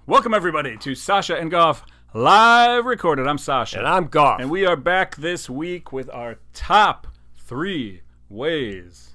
Welcome, everybody, to Sasha and Goff Live Recorded. I'm Sasha. And I'm Goff. And we are back this week with our top 3 ways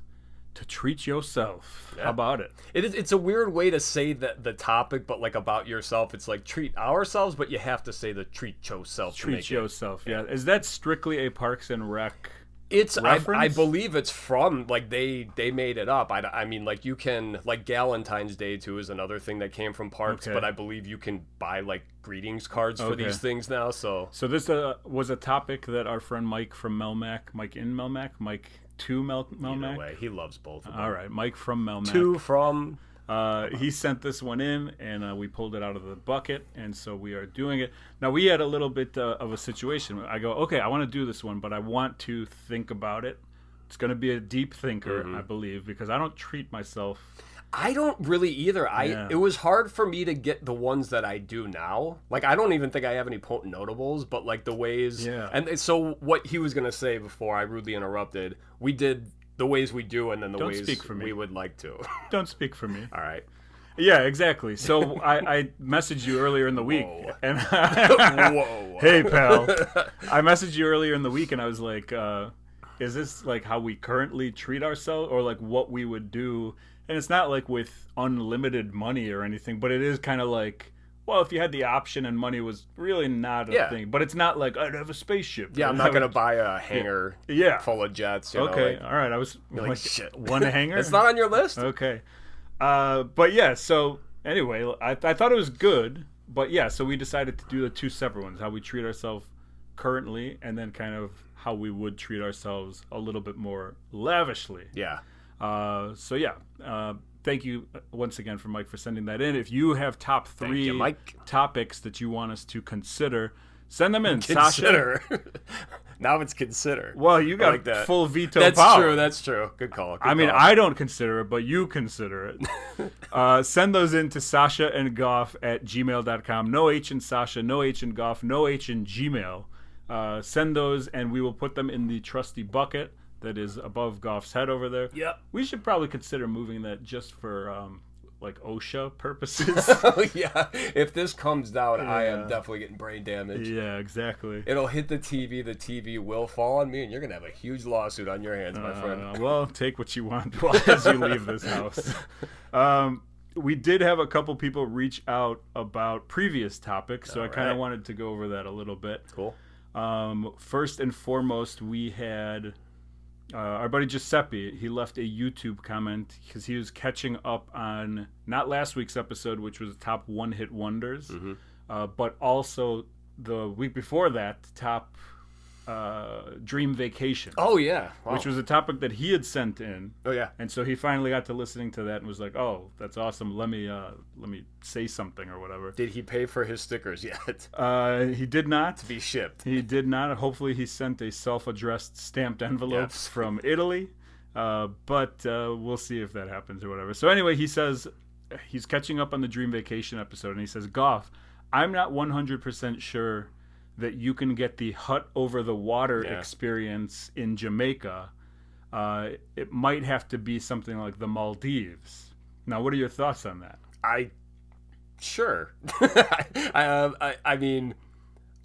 to treat yourself. Yeah. How about it? It's a weird way to say the topic, but like about yourself. It's like treat ourselves, but you have to say the treat yourself. Treat yourself, yeah. Is that strictly a Parks and Rec I believe it's from, like, they made it up. I mean, like, you can, like, Galentine's Day, too, is another thing that came from Parks, but I believe you can buy, like, greetings cards for these things now, so. So this was a topic that our friend Mike from Melmac, Mike to Melmac. Either way, he loves both of them. All right, Mike from Melmac. Two from... he sent this one in, and we pulled it out of the bucket, and so we are doing it. Now, we had a little bit of a situation. I go, okay, I want to do this one, but I want to think about it. It's going to be a deep thinker, I believe, because I don't treat myself. I don't really either. It was hard for me to get the ones that I do now. Like, I don't even think I have any potent notables, but, like, the ways. Yeah. And so what he was going to say before I rudely interrupted, we did the ways we do, and then the ways we would like to. Don't speak for me. All right. Yeah, exactly. So I messaged you earlier in the week. Whoa. And Whoa. Hey, pal. I messaged you earlier in the week, and I was like, is this like how we currently treat ourselves, or like what we would do? And it's not like with unlimited money or anything, but it is kind of like, well, if you had the option and money was really not a thing. But it's not like, I'd have a spaceship. Yeah, I'm not going to buy a hangar full of jets. You know, like, all right. I was like shit. One hangar? It's not on your list? Okay. But yeah, so anyway, I thought it was good. But yeah, so we decided to do the 2 separate ones, how we treat ourselves currently, and then kind of how we would treat ourselves a little bit more lavishly. Yeah. So yeah, thank you once again for Mike for sending that in. If you have top 3 topics that you want us to consider, send them in. Consider. Sasha. Now it's consider. Well, you got like full veto power. That's true. Good call. I mean, I don't consider it, but you consider it. Send those in to sashaandgoff@gmail.com. No H in Sasha, no H in Goff, no H in Gmail. Send those, and we will put them in the trusty bucket that is above Goff's head over there. Yep. We should probably consider moving that just for like OSHA purposes. Yeah. If this comes down, I am definitely getting brain damage. Yeah, exactly. It'll hit the TV. The TV will fall on me, and you're going to have a huge lawsuit on your hands, my friend. Well, take what you want as you leave this house. We did have a couple people reach out about previous topics, so I kind of wanted to go over that a little bit. Cool. First and foremost, we had... our buddy Giuseppe, he left a YouTube comment because he was catching up on not last week's episode, which was top one-hit wonders, but also the week before that, top dream vacation. Oh, yeah. Wow. Which was a topic that he had sent in. Oh, yeah. And so he finally got to listening to that and was like, oh, that's awesome. Let me say something or whatever. Did he pay for his stickers yet? He did not. To be shipped. He did not. Hopefully he sent a self-addressed stamped envelope from Italy. But we'll see if that happens or whatever. So anyway, he says he's catching up on the Dream Vacation episode, and he says, Goff, I'm not 100% sure that you can get the hut over the water experience in Jamaica. It might have to be something like the Maldives. Now, what are your thoughts on that? Sure. I mean,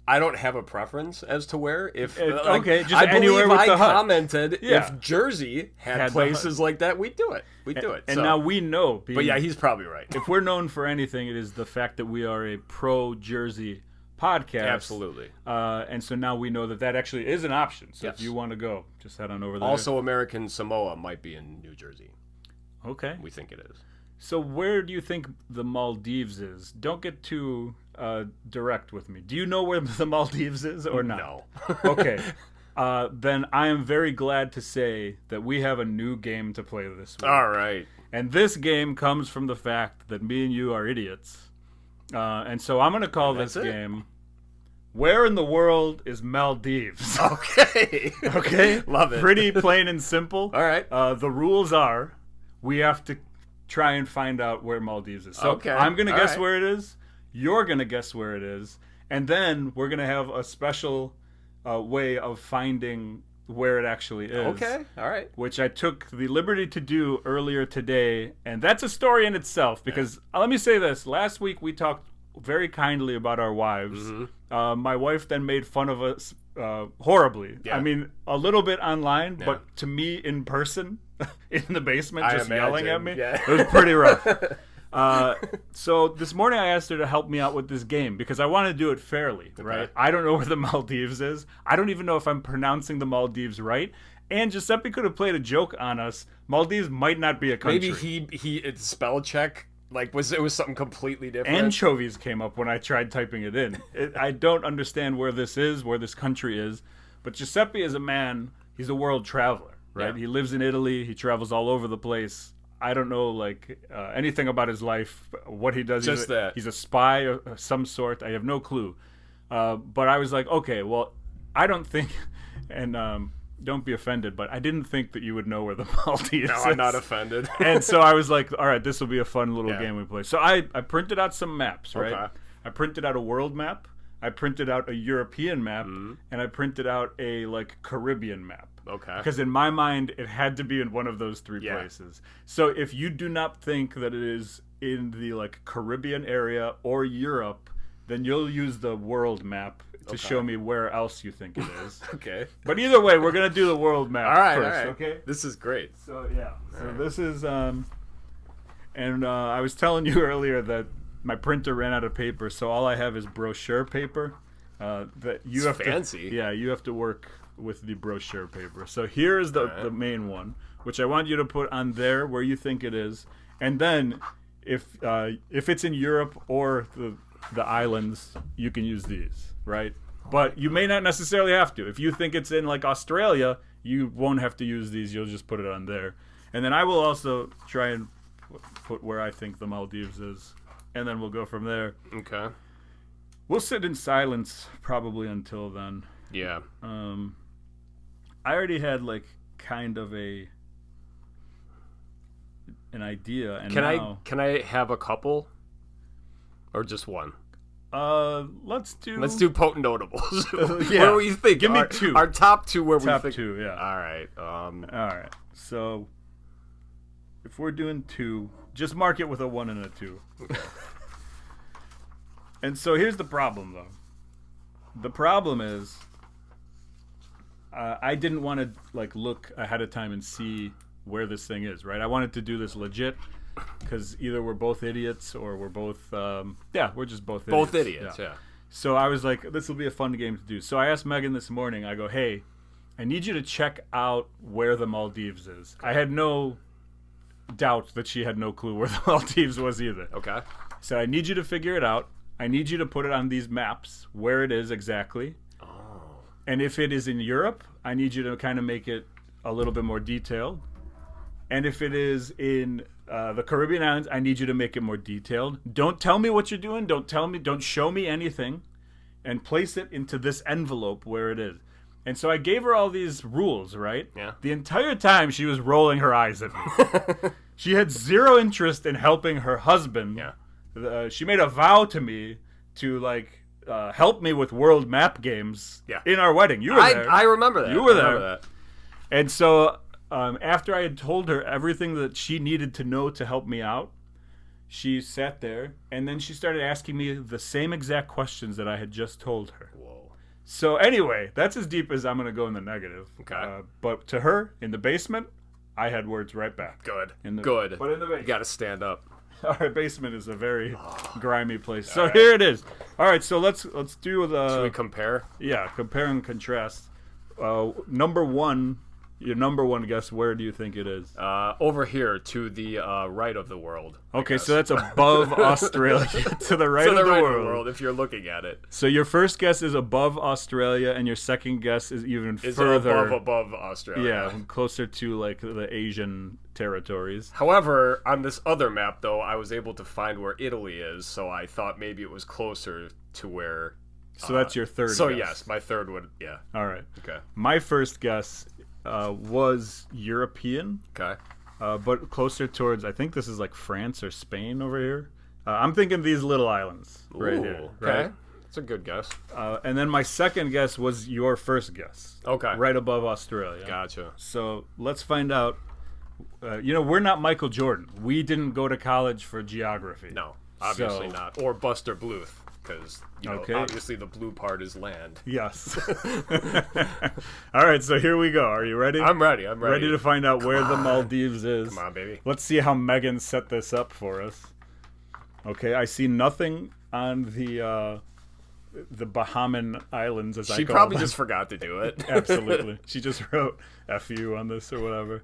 I don't have a preference as to where. Just anywhere with the hut. I commented if Jersey had places like that, we'd do it. We'd do it. And now we know. But yeah, he's probably right. If we're known for anything, it is the fact that we are a pro-Jersey podcast. Absolutely. And so now we know that actually is an option. So if you want to go, just head on over there. Also, American Samoa might be in New Jersey. Okay. We think it is. So where do you think the Maldives is? Don't get too direct with me. Do you know where the Maldives is or not? No. Okay. Then I am very glad to say that we have a new game to play this week. All right. And this game comes from the fact that me and you are idiots. And so I'm going to call this game... Where in the world is Maldives? Okay. Okay? Love it. Pretty plain and simple. All right. The rules are we have to try and find out where Maldives is. So I'm going to guess where it is. You're going to guess where it is. And then we're going to have a special way of finding where it actually is. Okay. All right. Which I took the liberty to do earlier today. And that's a story in itself because let me say this. Last week we talked very kindly about our wives. My wife then made fun of us horribly. I mean, a little bit online, but to me in person, in the basement, just yelling at me, it was pretty rough. So this morning I asked her to help me out with this game because I want to do it fairly, right? I don't know where the Maldives is. I don't even know if I'm pronouncing the Maldives right. And Giuseppe could have played a joke on us. Maldives might not be a country. Maybe it's spell check. Like, it was something completely different? Anchovies came up when I tried typing it in. I don't understand where this is, where this country is. But Giuseppe is a man, he's a world traveler, right? Yeah. He lives in Italy. He travels all over the place. I don't know, anything about his life, what he does. Just that. He's a spy of some sort. I have no clue. But I was like, okay, well, I don't think... And... don't be offended, but I didn't think that you would know where the Maldives is. No, I'm not offended. And so I was like, all right, this will be a fun little game we play. So I printed out some maps, right? Okay. I printed out a world map, I printed out a European map, and I printed out a Caribbean map. Okay. Because in my mind, it had to be in one of those three places. So if you do not think that it is in the Caribbean area or Europe, then you'll use the world map to show me where else you think it is. Okay. But either way, we're going to do the world map first, okay? This is great. So, this is, and I was telling you earlier that my printer ran out of paper, so all I have is brochure paper. That you have fancy. You have to work with the brochure paper. So here is the main one, which I want you to put on there where you think it is. And then if it's in Europe or the islands, you can use these. Right, but you may not necessarily have to. If you think it's in Australia, you won't have to use these. You'll just put it on there, and then I will also try and put where I think the Maldives is, and then we'll go from there. Okay. We'll sit in silence probably until then. Yeah. I already had kind of an idea, and can I have a couple, or just one? Let's do potent notables. Where were you thinking? Give me two. Our top two. Where top we think? Two, yeah. All right. All right. So, if we're doing two, just mark it with a 1 and a 2. And so here's the problem, though. The problem is, I didn't want to look ahead of time and see where this thing is. Right? I wanted to do this legit. Because either we're both idiots or we're both, we're just both idiots. Both idiots, yeah. So I was like, this will be a fun game to do. So I asked Megan this morning, I go, hey, I need you to check out where the Maldives is. I had no doubt that she had no clue where the Maldives was either. Okay. So I need you to figure it out. I need you to put it on these maps, where it is exactly. Oh. And if it is in Europe, I need you to kind of make it a little bit more detailed. And if it is in the Caribbean islands, I need you to make it more detailed. Don't tell me what you're doing. Don't show me anything. And place it into this envelope where it is. And so I gave her all these rules, right? Yeah. The entire time she was rolling her eyes at me. She had zero interest in helping her husband. Yeah. She made a vow to me to help me with world map games in our wedding. You were there. I remember that. You were there. And so... after I had told her everything that she needed to know to help me out, she sat there, and then she started asking me the same exact questions that I had just told her. Whoa. So anyway, that's as deep as I'm going to go in the negative. Okay. But to her, in the basement, I had words right back. Good. Good. But in the basement. You got to stand up. Our basement is a very grimy place. So here it is. All right, so let's do the... Should we compare? Yeah, compare and contrast. Number one... Your number one guess, where do you think it is? Over here to the right of the world. Okay, so that's above Australia, to the right, of the world. If you're looking at it. So your first guess is above Australia, and your second guess is even further. above Australia. Yeah, closer to the Asian territories. However, on this other map, though, I was able to find where Italy is, so I thought maybe it was closer to where... So that's your third So guess. yes, my third would, yeah. All right. Okay. My first guess... was European, but closer towards, I think this is France or Spain over here. I'm thinking these little islands right here. Okay, right? That's a good guess. And then my second guess was your first guess. Okay. Right above Australia. Gotcha. So let's find out. We're not Michael Jordan. We didn't go to college for geography. No. obviously not. Or Buster Bluth, because, obviously the blue part is land. Yes. All right, so here we go. Are you ready? I'm ready. Ready to find out where the Maldives is. Come on, baby. Let's see how Megan set this up for us. Okay, I see nothing on the Bahamian Islands, as I call them. She probably just forgot to do it. Absolutely. She just wrote F you on this or whatever.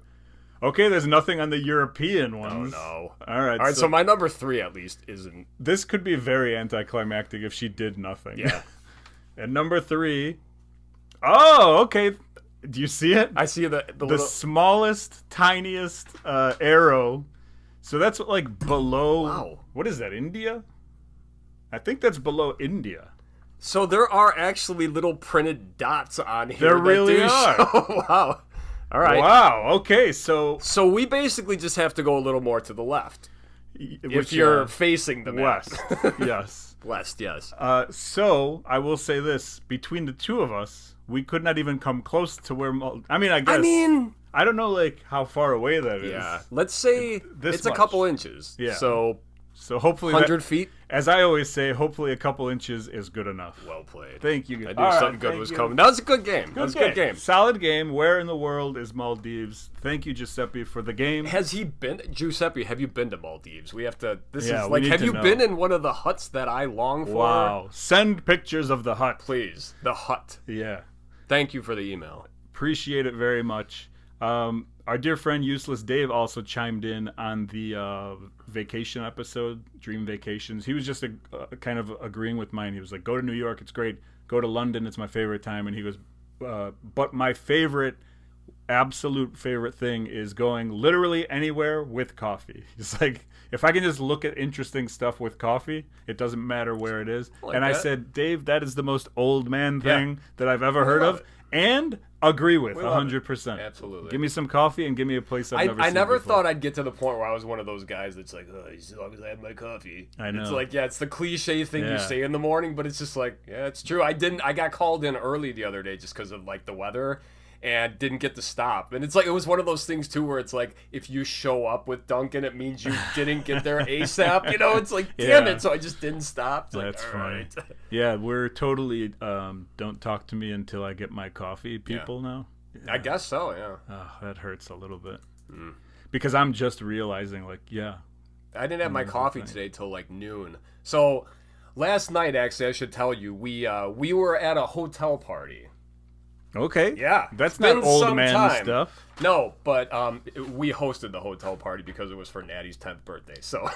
Okay, there's nothing on the European ones. Oh, no. All right, so my number 3, at least, isn't... This could be very anticlimactic if she did nothing. Yeah. And number 3... Oh, okay. Do you see it? I see the little... smallest, tiniest arrow. So that's like below... Wow. What is that, India? I think that's below India. So there are actually little printed dots on here. There really are. Wow. All right. Wow. Okay. So we basically just have to go a little more to the left. If you're facing the map. West. Yes. West. Yes. So I will say this: between the two of us, we could not even come close to where. I guess. I don't know, like how far away that is. Yeah. Let's say it's a couple inches. Yeah. So hopefully 100 feet. As I always say, hopefully a couple inches is good enough. Well played. Thank you. I knew something good was coming. That was a good game. Good game. Solid game. Where in the world is Maldives? Thank you, Giuseppe, for the game. Has he been, Giuseppe? Have you been to Maldives? We have to. Have you know. been in one of the huts that I long for? Wow. Send pictures of the hut, please. The hut. Yeah. Thank you for the email. Appreciate it very much. Our dear friend Useless Dave also chimed in on the vacation episode, Dream Vacations. He was just kind of agreeing with mine. He was like, go to New York, it's great. Go to London, it's my favorite time. And he goes, but my absolute favorite thing is going literally anywhere with coffee. He's like, if I can just look at interesting stuff with coffee, it doesn't matter where it is. I said, Dave, that is the most old man thing that I've ever heard of. And agree with 100%. Absolutely. Give me some coffee and give me a place I've never seen. I never before. thought I'd get to the point where I was one of those guys that's like, as long as I have my coffee. I know. It's like, it's the cliche thing you say in the morning, but it's just like, yeah, it's true. I got called in early the other day just because of like the weather and didn't get to stop. And it's like, it was one of those things too where it's like, if you show up with Dunkin', it means you didn't get there ASAP. It's like, damn it. So I just didn't stop. It's That's like, funny. Right. Yeah, we're totally don't talk to me until I get my coffee people now. Yeah. I guess so, yeah. Oh, that hurts a little bit. Because I'm just realizing, like, I didn't have my coffee today till like noon. So last night, actually, I should tell you, we were at a hotel party. Okay. Yeah. That's not old man stuff. No, but we hosted the hotel party because it was for Natty's 10th birthday. So.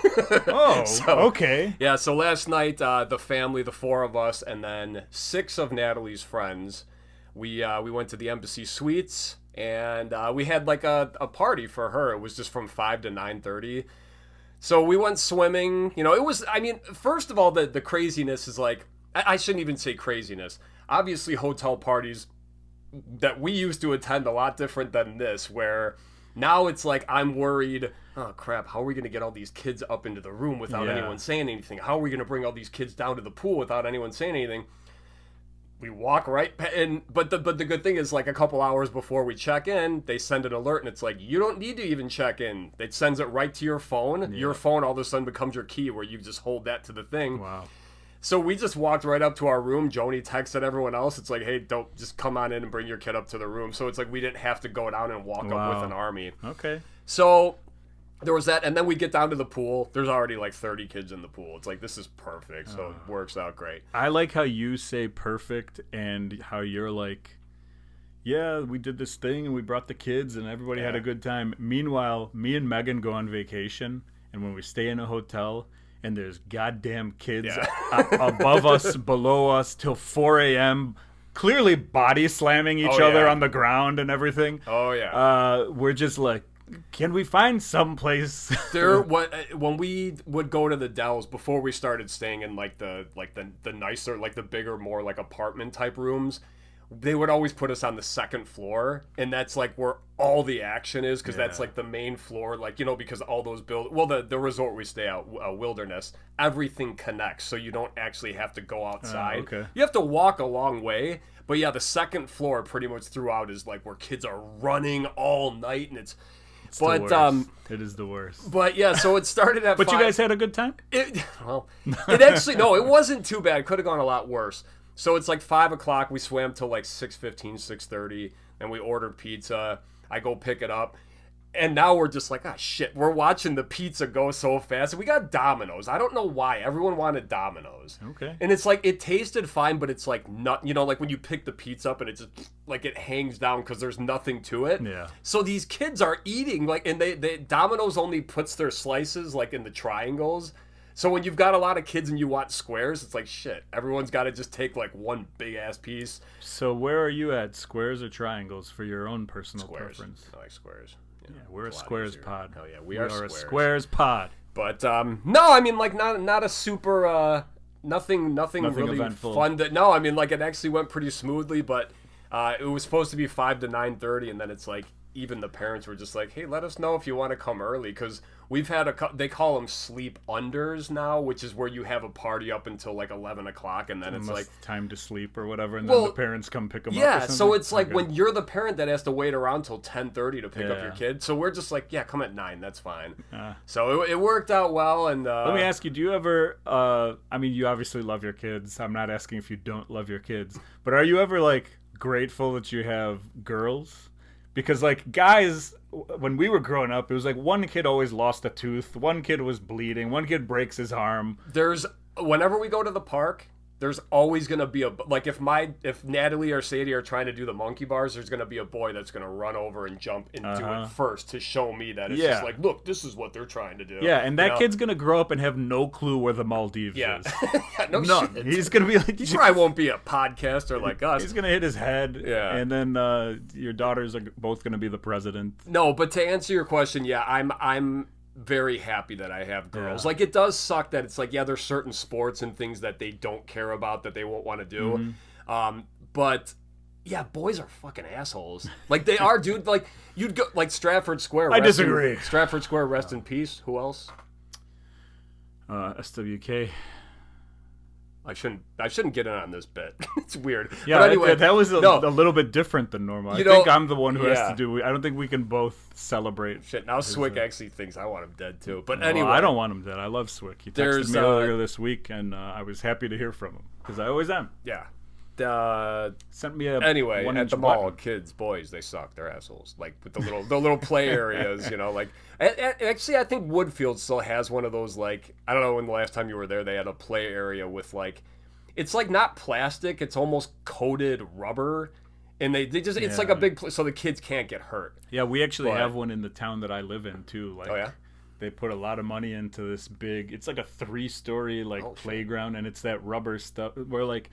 Okay. Yeah, so last night, the family, the 4 of us, and then 6 of Natalie's friends, we went to the Embassy Suites, and we had like a party for her. It was just from 5 to 9:30. So we went swimming. It was, first of all, the craziness is like, I shouldn't even say craziness. Obviously, hotel parties that we used to attend a lot different than this, where now it's like I'm worried, oh crap, how are we going to get all these kids up into the room without anyone saying anything? How are we going to bring all these kids down to the pool without anyone saying anything? We walk right in, but the good thing is, like, a couple hours before we check in, they send an alert, and it's like, you don't need to even check in. It sends it right to your phone. Yeah. Your phone all of a sudden becomes your key, where you just hold that to the thing. Wow. So we just walked right up to our room. Joni texted everyone else. It's like, hey, don't just come on in and bring your kid up to the room. So it's like we didn't have to go down and walk up with an army. Okay. So there was that, and then we get down to the pool. There's already like 30 kids in the pool. It's like, this is perfect, so it works out great. I like how you say perfect and how you're like, yeah, we did this thing and we brought the kids and everybody had a good time. Meanwhile, me and Megan go on vacation, and when we stay in a hotel and there's goddamn kids above us, below us, till 4 a.m., clearly body slamming each other on the ground and everything. Oh, yeah. We're just like, can we find some place? When we would go to the Dells before we started staying in like the nicer, like the bigger, more like apartment type rooms, they would always put us on the second floor, and that's like where all the action is, because that's like the main floor, like, because all those the resort we stay at, Wilderness, everything connects, so you don't actually have to go outside. Okay. You have to walk a long way, but yeah, the second floor pretty much throughout is like where kids are running all night, and it's But the worst. It is the worst. But yeah, so it started at. But 5. You guys had a good time. It actually it wasn't too bad. It could have gone a lot worse. So it's like 5 o'clock. We swam till like 6:15, 6:30, and we ordered pizza. I go pick it up. And now we're just like, shit, we're watching the pizza go so fast. And we got Domino's. I don't know why. Everyone wanted Domino's. Okay. And it's like, it tasted fine, but it's like, not, like when you pick the pizza up and it just, like, it hangs down because there's nothing to it. Yeah. So these kids are eating, like, and they Domino's only puts their slices, like, in the triangles. So when you've got a lot of kids and you want squares, it's like, shit, everyone's got to just take, like, one big-ass piece. So where are you at, squares or triangles, for your own personal preference? I like squares. Yeah, we're a squares pod. Oh yeah, we are a squares pod. But no, I mean, like, not a super nothing really eventful. Fun. No, I mean, like, it actually went pretty smoothly. But it was supposed to be 5 to 9:30, and then it's like, even the parents were just like, hey, let us know if you want to come early, because we've had they call them sleep unders now, which is where you have a party up until like 11 o'clock, and then it's like time to sleep or whatever, and then the parents come pick them up. Yeah, so it's like when you're the parent that has to wait around till 10:30 to pick up your kid. So we're just like, yeah, come at 9, that's fine. So it worked out well. And let me ask you, do you ever? I mean, you obviously love your kids. I'm not asking if you don't love your kids, but are you ever like grateful that you have girls? Because, like, guys, when we were growing up, it was like one kid always lost a tooth, one kid was bleeding, one kid breaks his arm. Whenever we go to the park, there's always going to be like, if Natalie or Sadie are trying to do the monkey bars, there's going to be a boy that's going to run over and jump and do it first to show me that it's just like, look, this is what they're trying to do. Yeah, and that kid's going to grow up and have no clue where the Maldives is. None. Shit. He's going to be like... He probably won't be a podcaster like us. He's going to hit his head, and then your daughters are both going to be the president. No, but to answer your question, yeah, I'm very happy that I have girls. Yeah. Like, it does suck that it's like, yeah, there's certain sports and things that they don't care about that they won't want to do. Mm-hmm. But yeah, boys are fucking assholes. Like, they are, dude. Like, you'd go like Stratford Square. I disagree. Stratford Square, rest in peace. Who else? SWK. I shouldn't get in on this bit. It's weird. Yeah, but anyway, that was a little bit different than normal. I think I'm the one who has to do. I don't think we can both celebrate. Shit, now Swick actually thinks I want him dead too. But anyway, I don't want him dead. I love Swick. He texted me earlier this week, and I was happy to hear from him because I always am. Yeah. Sent me a anyway at the mall. Kids, boys, they suck. They're assholes. Like with the little play areas, like. Actually, I think Woodfield still has one of those, like, I don't know when the last time you were there, they had a play area with, like, it's like not plastic, it's almost coated rubber, and they just it's like a big so the kids can't get hurt. Yeah, we actually have one in the town that I live in too. Like, oh yeah. They put a lot of money into this big. It's like a 3-story playground, and it's that rubber stuff where, like,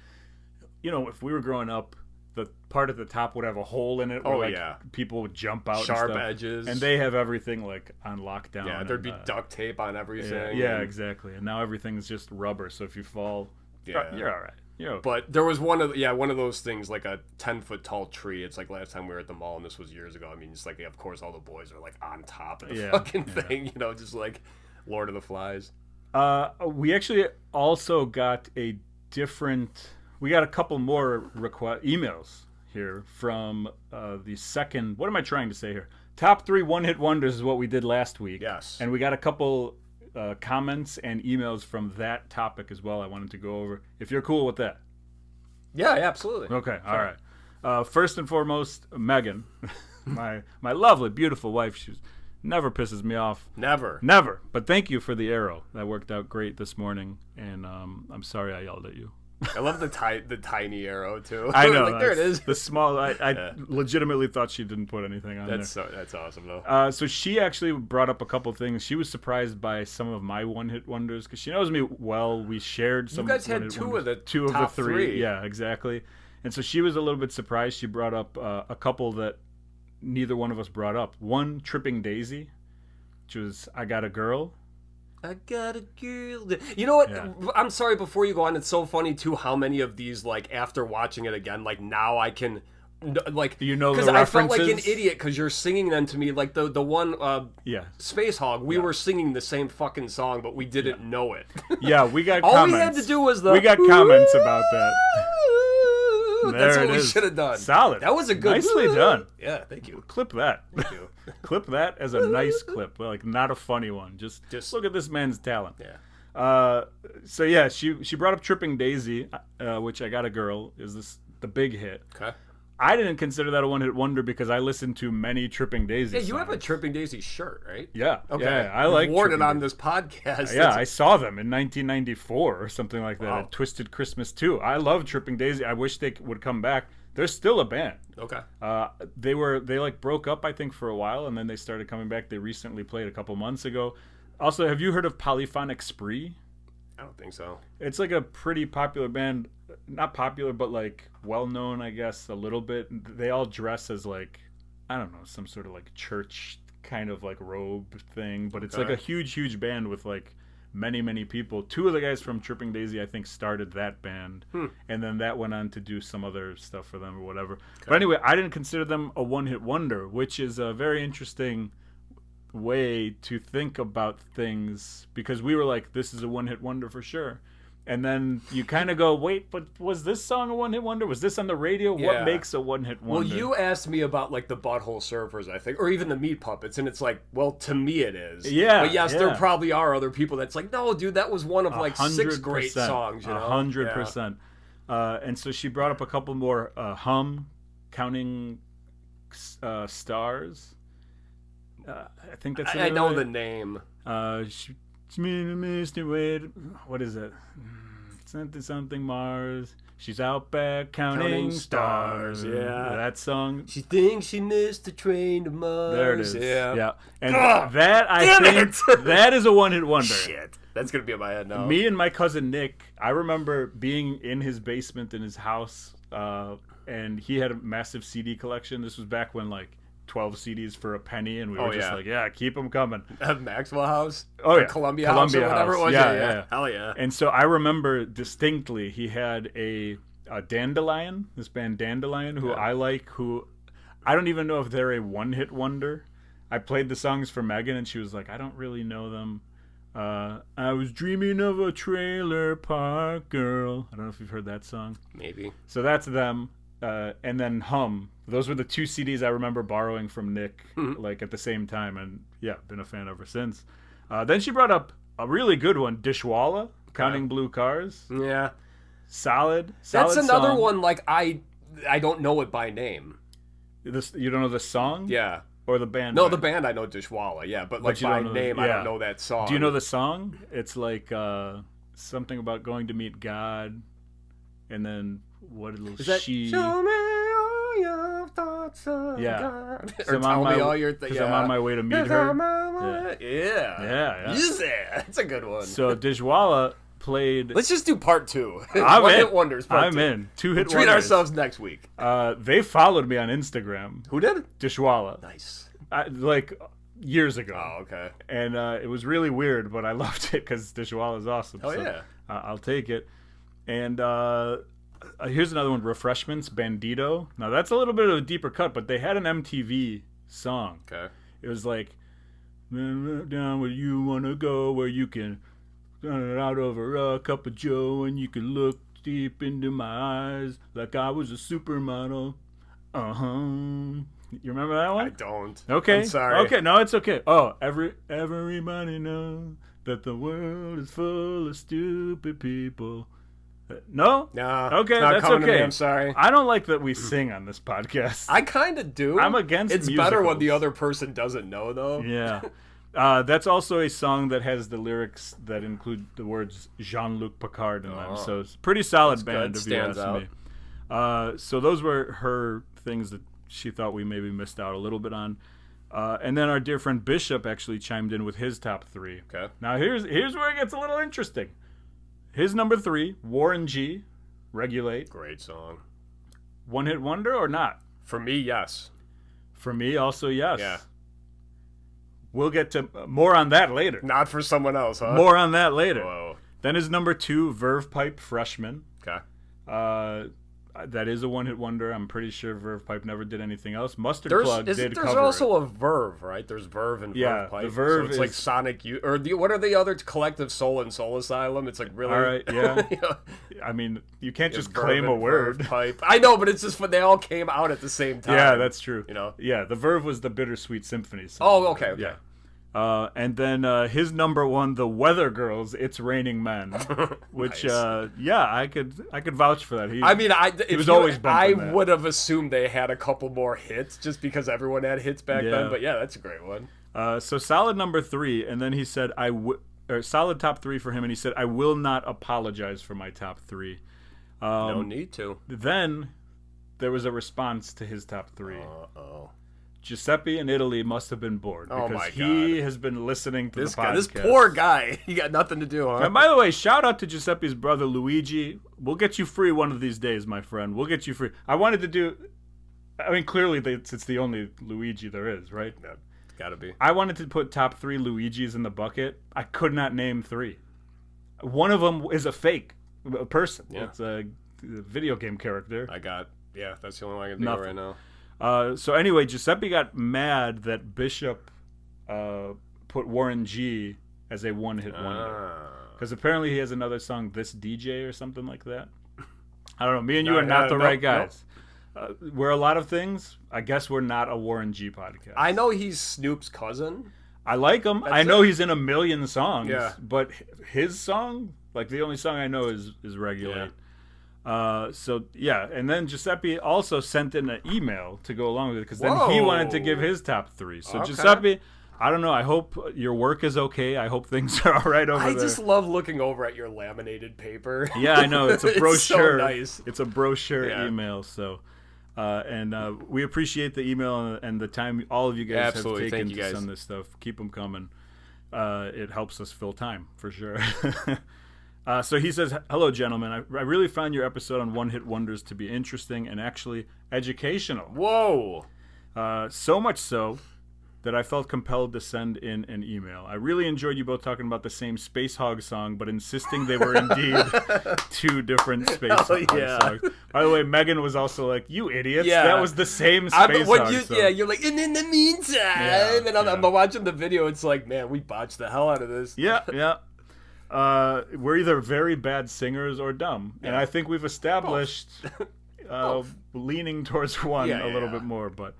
if we were growing up, the part at the top would have a hole in it where people would jump out, sharp and stuff. Edges, and they have everything like on lockdown. Yeah, there'd be duct tape on everything. Yeah, exactly. And now everything's just rubber, so if you fall, you're all right. But there was one of those things, like a 10-foot tall tree. It's like last time we were at the mall, and this was years ago. I mean, it's like, of course, all the boys are like on top of the fucking thing, just like Lord of the Flies. We actually also got we got a couple more emails here from the second. What am I trying to say here? Top 3 one-hit wonders is what we did last week. Yes. And we got a couple comments and emails from that topic as well I wanted to go over, if you're cool with that. Yeah, absolutely. Okay, sure. All right. First and foremost, Megan, my lovely, beautiful wife. She never pisses me off. Never. But thank you for the arrow. That worked out great this morning, and I'm sorry I yelled at you. I love the tiny arrow too. I know. Like, there it is. The small. I legitimately thought she didn't put anything on there. That's awesome though. So she actually brought up a couple things. She was surprised by some of my one-hit wonders because she knows me well. We shared some. You guys had two of the three. Yeah, exactly. And so she was a little bit surprised. She brought up a couple that neither one of us brought up. One, Tripping Daisy, which was "I Got a Girl." I got a girl. You know what? Yeah. I'm sorry, before you go on, it's so funny, too, how many of these, like, after watching it again, like, now I can, like... the references? Because I felt like an idiot, because you're singing them to me, like, the one, Space Hog, we were singing the same fucking song, but we didn't know it. Yeah, we got all comments. All we had to do was we got comments about that. That's what we should have done. Solid. That was a good. Nicely done. Yeah, thank you. Clip that. Thank you. Clip that as a nice clip, like not a funny one. Just look at this man's talent. Yeah. So yeah, she brought up Tripping Daisy, which I Got a Girl is the big hit. Okay. I didn't consider that a one-hit wonder because I listened to many Tripping Daisy songs. You have a Tripping Daisy shirt, right? Yeah. Okay. Yeah, I like worn it on this podcast. Yeah, I saw them in 1994 or something like that. Wow. At Twisted Christmas 2. I love Tripping Daisy. I wish they would come back. They're still a band. Okay. They like broke up, I think, for a while, and then they started coming back. They recently played a couple months ago. Also, have you heard of Polyphonic Spree? I don't think so. It's like a pretty popular band. Not popular, but like well-known, I guess, a little bit. They all dress as like, I don't know, some sort of like church kind of like robe thing. But it's like a huge band with like many people. Two of the guys from Tripping Daisy, I think, started that band. And then that went on to do some other stuff for them or whatever. Okay. But anyway, I didn't consider them a one-hit wonder, which is a very interesting way to think about things, because we were like, this is a one-hit wonder for sure. And then you kind of go, wait, but was this song a one-hit wonder? Was this on the radio? Yeah. What makes a one-hit wonder? Well, you asked me about like the Butthole Surfers, I think, or even the Meat Puppets, and it's like, well, to me it is. Yeah. But yes, there probably are other people that's like, no, dude, that was one of like 6 great songs. 100%. And so she brought up a couple more. Hum, Counting Stars. I think that's. I know the name. What is it? Something Mars. She's out back counting stars. Yeah, that song. She thinks she missed the train to Mars. There it is. Yeah. And that I think that is a one-hit wonder. Shit, that's gonna be in my head now. Me and my cousin Nick. I remember being in his basement in his house, and he had a massive CD collection. This was back when like 12 CDs for a penny, and we were just like, yeah, keep them coming. Maxwell House? Columbia House or whatever it was? Yeah. Hell yeah. And so I remember distinctly he had a Dandelion, this band Dandelion, who I like, who I don't even know if they're a one-hit wonder. I played the songs for Megan, and she was like, I don't really know them. I was dreaming of a trailer park girl. I don't know if you've heard that song. Maybe. So that's them. And then Hum. Those were the 2 CDs I remember borrowing from Nick, like at the same time, and yeah, been a fan ever since. Then she brought up a really good one, Dishwalla, Counting Blue Cars. Yeah, solid. That's another song. one. Like I don't know it by name. You don't know the song? Yeah. Or the band? No, the band I know Dishwalla. Yeah, but like by name, I don't know that song. Do you know the song? It's like something about going to meet God, and then what little she? Show me all your thoughts of God. Or tell me all your things. I'm on my way to meet her. Yeah. That's a good one. So Dishwalla played. Let's just do part 2. One-hit wonders. I'm in. 2-hit wonders. Treat ourselves next week. They followed me on Instagram. Who did? Dishwalla. Nice. Like years ago. Oh, okay. And it was really weird, but I loved it because Dishwalla is awesome. Oh, yeah. I'll take it. And here's another one, Refreshments, Bandito. Now, that's a little bit of a deeper cut, but they had an MTV song. Okay. It was like, down where you want to go, where you can run it out over a cup of joe, and you can look deep into my eyes like I was a supermodel. You remember that one? I don't. Okay. I'm sorry. Okay, no, it's okay. Oh, everybody knows that the world is full of stupid people. No? Okay, that's okay. I'm sorry. I don't like that we sing on this podcast. I kind of do. I'm against It's musicals. better when the other person doesn't know, though. Yeah. That's also a song that has the lyrics that include the words Jean-Luc Picard in them. So it's a pretty solid band, if you ask me. So those were her things that she thought we maybe missed out a little bit on. And then our dear friend Bishop actually chimed in with his top 3. Okay. Now here's where it gets a little interesting. His number 3, Warren G, Regulate. Great song. One-hit wonder or not? For me, yes. For me, also yes. Yeah. We'll get to more on that later. Not for someone else, huh? More on that later. Whoa. Then his number 2, Verve Pipe, Freshman. Okay. I That is a one-hit wonder. I'm pretty sure Verve Pipe never did anything else. Mustard Plug did cover There's also a Verve, right? There's Verve and Verve Pipe. The Verve so it's like Sonic Youth, or what are the other Collective Soul and Soul Asylum? It's like really... All right, yeah. I mean, you can't just claim a word. Verve Pipe. I know, but it's just when they all came out at the same time. Yeah, that's true. You know? Yeah, the Verve was the Bittersweet Symphony song. Oh, okay. Yeah. And then his number one, the Weather Girls, "It's Raining Men," which I could vouch for that. He was always bumping that. would have assumed they had a couple more hits just because everyone had hits back then. But yeah, that's a great one. So solid number 3, and then he said solid top 3 for him, and he said, "I will not apologize for my top 3." No need to. Then there was a response to his top 3. Uh-oh. Giuseppe in Italy must have been bored because he has been listening to this the guy. podcast. This poor guy. He got nothing to do, huh? And by the way, shout out to Giuseppe's brother Luigi. We'll get you free one of these days, my friend. We'll get you free. I wanted to do... I mean, clearly it's the only Luigi there is, right? Yeah, gotta be. I wanted to put top 3 Luigis in the bucket. I could not name 3. One of them is a fake person. Yeah. It's a video game character. That's the only one I can think of right now. So anyway, Giuseppe got mad that Bishop put Warren G as a one-hit wonder. Because apparently he has another song, This DJ or something like that. I don't know. Me and you are not the right guys. We're a lot of things. I guess we're not a Warren G podcast. I know he's Snoop's cousin. I like him. I know he's in a million songs. Yeah. But his song, like the only song I know is Regulate. Yeah. And then Giuseppe also sent in an email to go along with it because then he wanted to give his top 3. So Giuseppe, I don't know. I hope your work is okay. I hope things are all right over there. I just love looking over at your laminated paper. Yeah, I know. It's a brochure. It's so nice. It's a brochure email. So, we appreciate the email and the time all of you guys have taken to send this stuff. Keep them coming. It helps us fill time for sure. So he says, "Hello, gentlemen. I really found your episode on one-hit wonders to be interesting and actually educational. Whoa! So much so that I felt compelled to send in an email. I really enjoyed you both talking about the same Space Hog song, but insisting they were indeed 2 different Space Hog songs. By the way, Megan was also like, "You idiots! Yeah. That was the same Space Hog song." Yeah, you're like, "And in the meantime," and I'm watching the video. It's like, man, we botched the hell out of this. Yeah. We're either very bad singers or dumb, and I think we've established leaning towards one a little bit more. But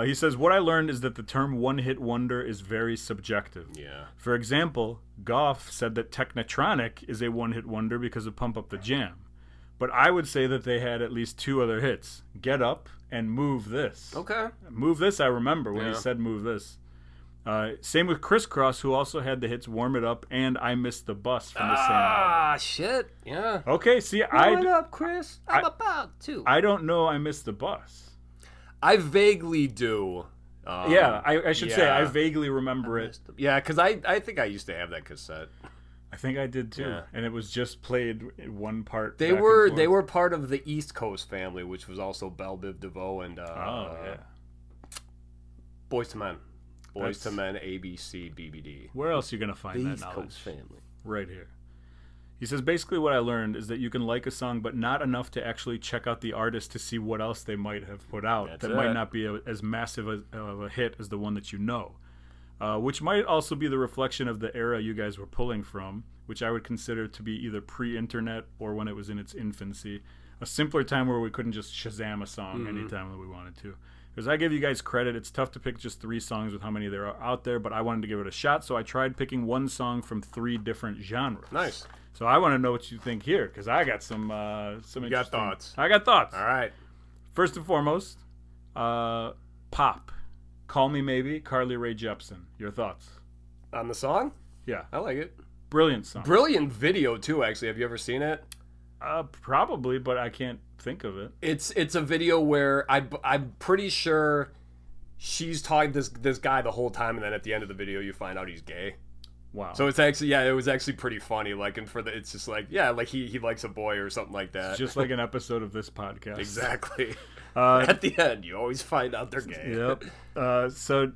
he says, "What I learned is that the term one-hit wonder is very subjective. Yeah. For example, Goff said that Technotronic is a one-hit wonder because of Pump Up the Jam, but I would say that they had at least 2 other hits: Get Up and Move This. Okay. Move This, I remember when he said Move This." Same with Crisscross, who also had the hits "Warm It Up" and "I Missed the Bus" from the same album. Shit. Yeah. Okay, see, Warm it up, Chris. I'm about to. I don't know "I Missed the Bus." I vaguely do. I should say I vaguely remember it. Yeah, because I think I used to have that cassette. I think I did too, and it was just played in one part. They were part of the East Coast family, which was also Belle Biv DeVoe and Boyz II Men. Boyz II Men, ABC, BBD. Where else are you going to find that knowledge? East Coast family. Right here. He says, basically what I learned is that you can like a song, but not enough to actually check out the artist to see what else they might have put out that might not be as massive of a hit as the one that you know. Which might also be the reflection of the era you guys were pulling from, which I would consider to be either pre-internet or when it was in its infancy. A simpler time where we couldn't just Shazam a song anytime that we wanted to. Because I give you guys credit, it's tough to pick just 3 songs with how many there are out there, but I wanted to give it a shot, so I tried picking 1 song from 3 different genres. Nice. So I want to know what you think here, because I got some You got thoughts. I got thoughts. All right. First and foremost, Pop. Call Me Maybe, Carly Rae Jepsen. Your thoughts? On the song? Yeah. I like it. Brilliant song. Brilliant video, too, actually. Have you ever seen it? Probably, but I can't think of it. It's a video where I'm pretty sure she's talking this guy the whole time, and then at the end of the video you find out he's gay. Wow. So it's actually it was actually pretty funny. Like, and it's just like like he likes a boy or something like that. It's just like an episode of this podcast. Exactly. At the end, you always find out they're gay. Yep. So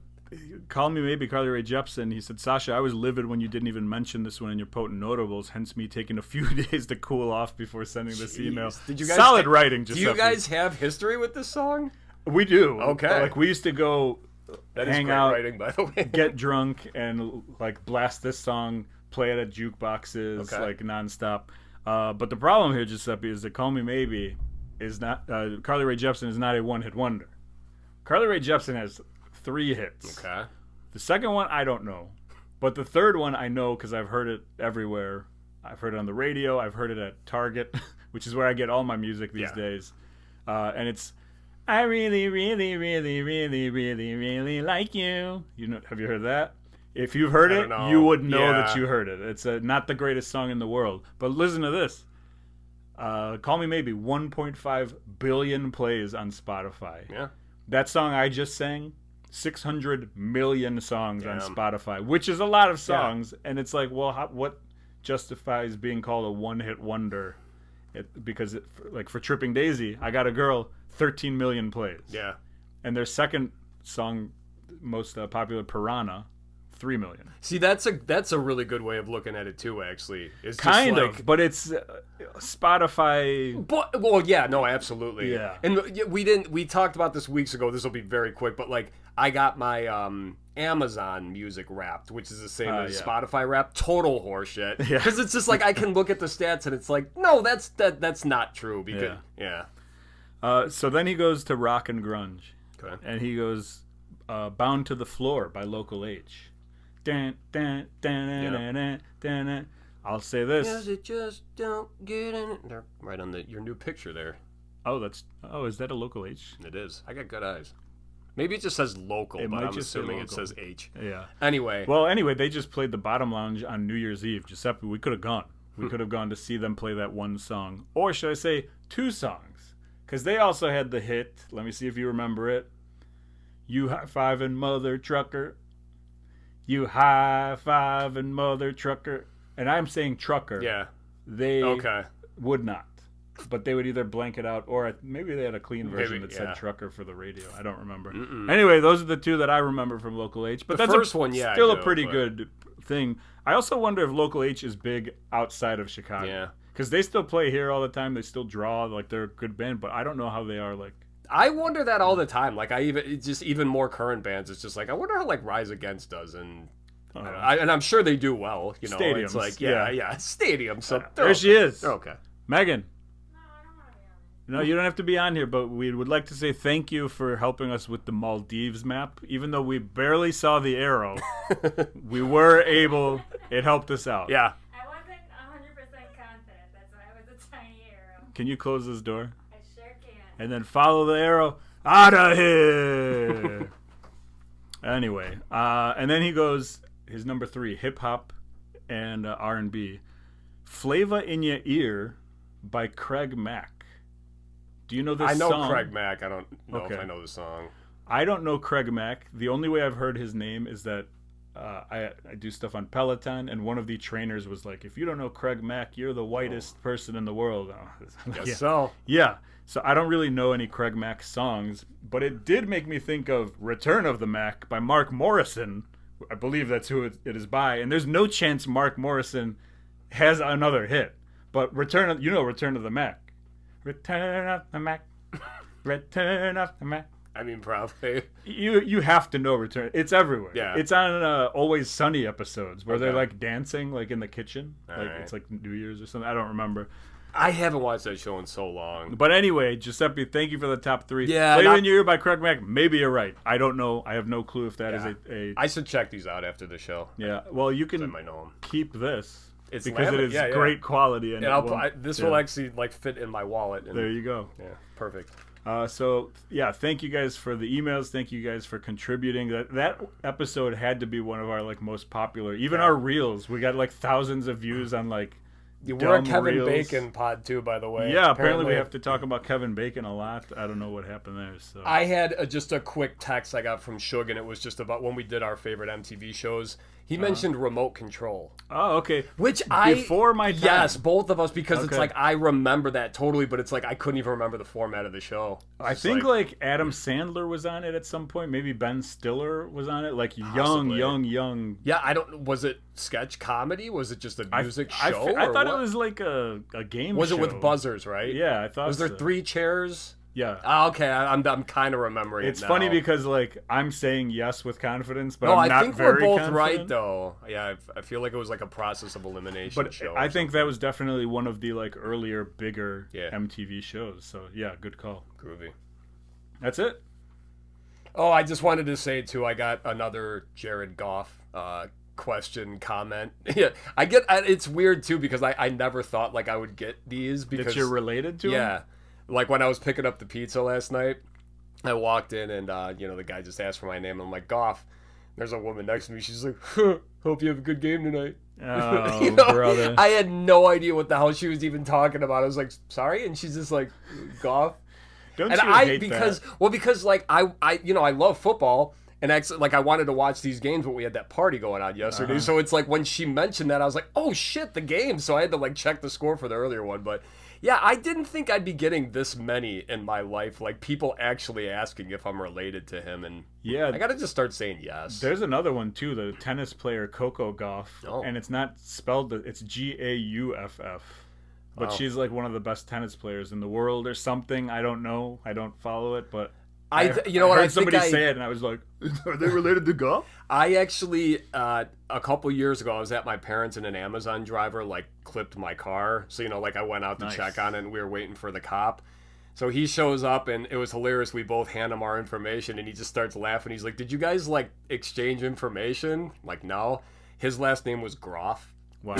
Call Me Maybe, Carly Rae Jepsen. He said, Sasha, I was livid when you didn't even mention this one in your potent notables, hence me taking a few days to cool off before sending this email. Did you guys Solid writing, Giuseppe. Do you guys have history with this song? We do. Okay. Like, we used to go hang out, writing, by the way. get drunk, and like blast this song, play it at jukeboxes, like nonstop. But the problem here, Giuseppe, is that Call Me Maybe is not, Carly Rae Jepsen is not a one-hit wonder. Carly Rae Jepsen has 3 hits. Okay. The second one, I don't know. But the third one, I know because I've heard it everywhere. I've heard it on the radio. I've heard it at Target, which is where I get all my music these days. And it's, I really, really, really, really, really, really like you. Have you heard that? If you've heard it, you would know that you heard it. It's not the greatest song in the world. But listen to this. Call Me Maybe, 1.5 billion plays on Spotify. Yeah. That song I just sang, 600 million songs on Spotify, which is a lot of songs. And it's like, well, what justifies being called a one-hit wonder? Because for Tripping Daisy, I Got a Girl, 13 million plays. Yeah. And their second song, most popular, Piranha, 3 million. See, that's a really good way of looking at it too. Actually, it's kind of, but it's Spotify. But, well, yeah, no, absolutely. Yeah. And we talked about this weeks ago. This will be very quick, but like I got my Amazon Music Wrapped, which is the same as Spotify Wrapped. Total horseshit. Because it's just like I can look at the stats and it's like, no, that's not true. Because so then he goes to rock and grunge, and he goes "Bound to the Floor" by Local H. Dun, dun, dun, dun, dun, dun, dun, dun. I'll say this. Yes, it just don't get in it. They're right on your new picture there. Oh, is that a Local H? It is. I got good eyes. Maybe it just says local, but I'm assuming it says H. Yeah. Anyway, they just played the Bottom Lounge on New Year's Eve. Giuseppe, we could have gone. We could have gone to see them play that one song. Or should I say 2 songs? Because they also had the hit. Let me see if you remember it. You high-fiving mother trucker. You high-fiving mother trucker. And I'm saying trucker. Yeah. They would not. But they would either blank it out, or maybe they had a clean version that said trucker for the radio. I don't remember. Anyway, those are the 2 that I remember from Local H. But that's first one, still a pretty good thing. I also wonder if Local H is big outside of Chicago. Yeah. Because they still play here all the time. They still draw. Like, they're a good band. But I don't know how they are, like... I wonder that all the time. Like, even more current bands, it's just like, I wonder how, like, Rise Against does, and I'm sure they do well. You know, stadiums. It's like, stadiums. So there she is. They're okay. Megan. No, you don't have to be on here, but we would like to say thank you for helping us with the Maldives map. Even though we barely saw the arrow, we were able. It helped us out. Yeah. I wasn't 100% confident. That's why it was a tiny arrow. Can you close this door? I sure can. And then follow the arrow out of here. Anyway, and then he goes, his number 3, hip hop and R&B, "Flava in Your Ear" by Craig Mack. Do you know this song? I know Craig Mack. I don't know if I know the song. I don't know Craig Mack. The only way I've heard his name is that I do stuff on Peloton, and one of the trainers was like, if you don't know Craig Mack, you're the whitest person in the world. Guess so. Yeah. So I don't really know any Craig Mack songs, but it did make me think of "Return of the Mac" by Mark Morrison. I believe that's who it is by. And there's no chance Mark Morrison has another hit. But Return of the Mac. Return of the Mac. Return of the Mac. I mean, probably. You have to know Return. It's everywhere. Yeah. It's on Always Sunny episodes where they're like dancing like in the kitchen. It's like New Year's or something. I don't remember. I haven't watched that show in so long. But anyway, Giuseppe, thank you for the top 3. Yeah. "Flava in Your Ear" by Craig Mack. Maybe you're right. I don't know. I have no clue if that is a... I should check these out after the show. Yeah. Well, you can might know 'em. keep this. It's because it is great quality. And this will actually like fit in my wallet. And, there you go. Yeah, perfect. Thank you guys for the emails. Thank you guys for contributing. That episode had to be one of our like most popular. Even our reels, we got like thousands of views on like. We're a Kevin reels. Bacon pod too, by the way. Yeah, apparently we have to talk about Kevin Bacon a lot. I don't know what happened there. So I had just a quick text I got from Shug, and it was just about when we did our favorite MTV shows. He mentioned remote control. Oh, okay. Which before my time. Yes, both of us, because it's like I remember that totally, but it's like I couldn't even remember the format of the show. I think like Adam Sandler was on it at some point. Maybe Ben Stiller was on it. Like young. Yeah, I don't. Was it sketch comedy? Was it just a music show? I thought it was like a game. Was show. it with buzzers? Right? Yeah, I thought. Was there 3 chairs? Yeah. Oh, okay, I'm kind of remembering. It's it now. funny because like I'm saying yes with confidence, but no, I'm not I think very we're both confident. right though. Yeah, I feel like it was like a process of elimination but show. I think that was definitely one of the like earlier, bigger MTV shows. So yeah, good call. Groovy. That's it. Oh, I just wanted to say too. I got another Jared Goff question comment. Yeah, it's weird too because I never thought like I would get these because that you're related to. Yeah. him? Like when I was picking up the pizza last night, I walked in and the guy just asked for my name. I'm like, Goff. There's a woman next to me. She's like, hope you have a good game tonight. Oh, brother. I had no idea what the hell she was even talking about. I was like, sorry, and she's just like, Goff. Don't and you hate because that? well because like I love football. And actually, like, I wanted to watch these games, but we had that party going on yesterday. So it's like when she mentioned that, I was like, oh, shit, the game. So I had to, like, check the score for the earlier one. But, yeah, I didn't think I'd be getting this many in my life. Like, people actually asking if I'm related to him. And yeah, I got to just start saying yes. There's another one, too, the tennis player Coco Gauff. Oh. And it's not spelled, it's Gauff. But she's, like, one of the best tennis players in the world or something. I don't know. I don't follow it, but... I heard somebody say it, and I was like, "Are they related to Goff?" I actually, a couple years ago, I was at my parents', and an Amazon driver like clipped my car. So like I went out to check on it, and we were waiting for the cop. So he shows up, and it was hilarious. We both hand him our information, and he just starts laughing. He's like, "Did you guys like exchange information?" I'm like, no. His last name was Groff. Wow.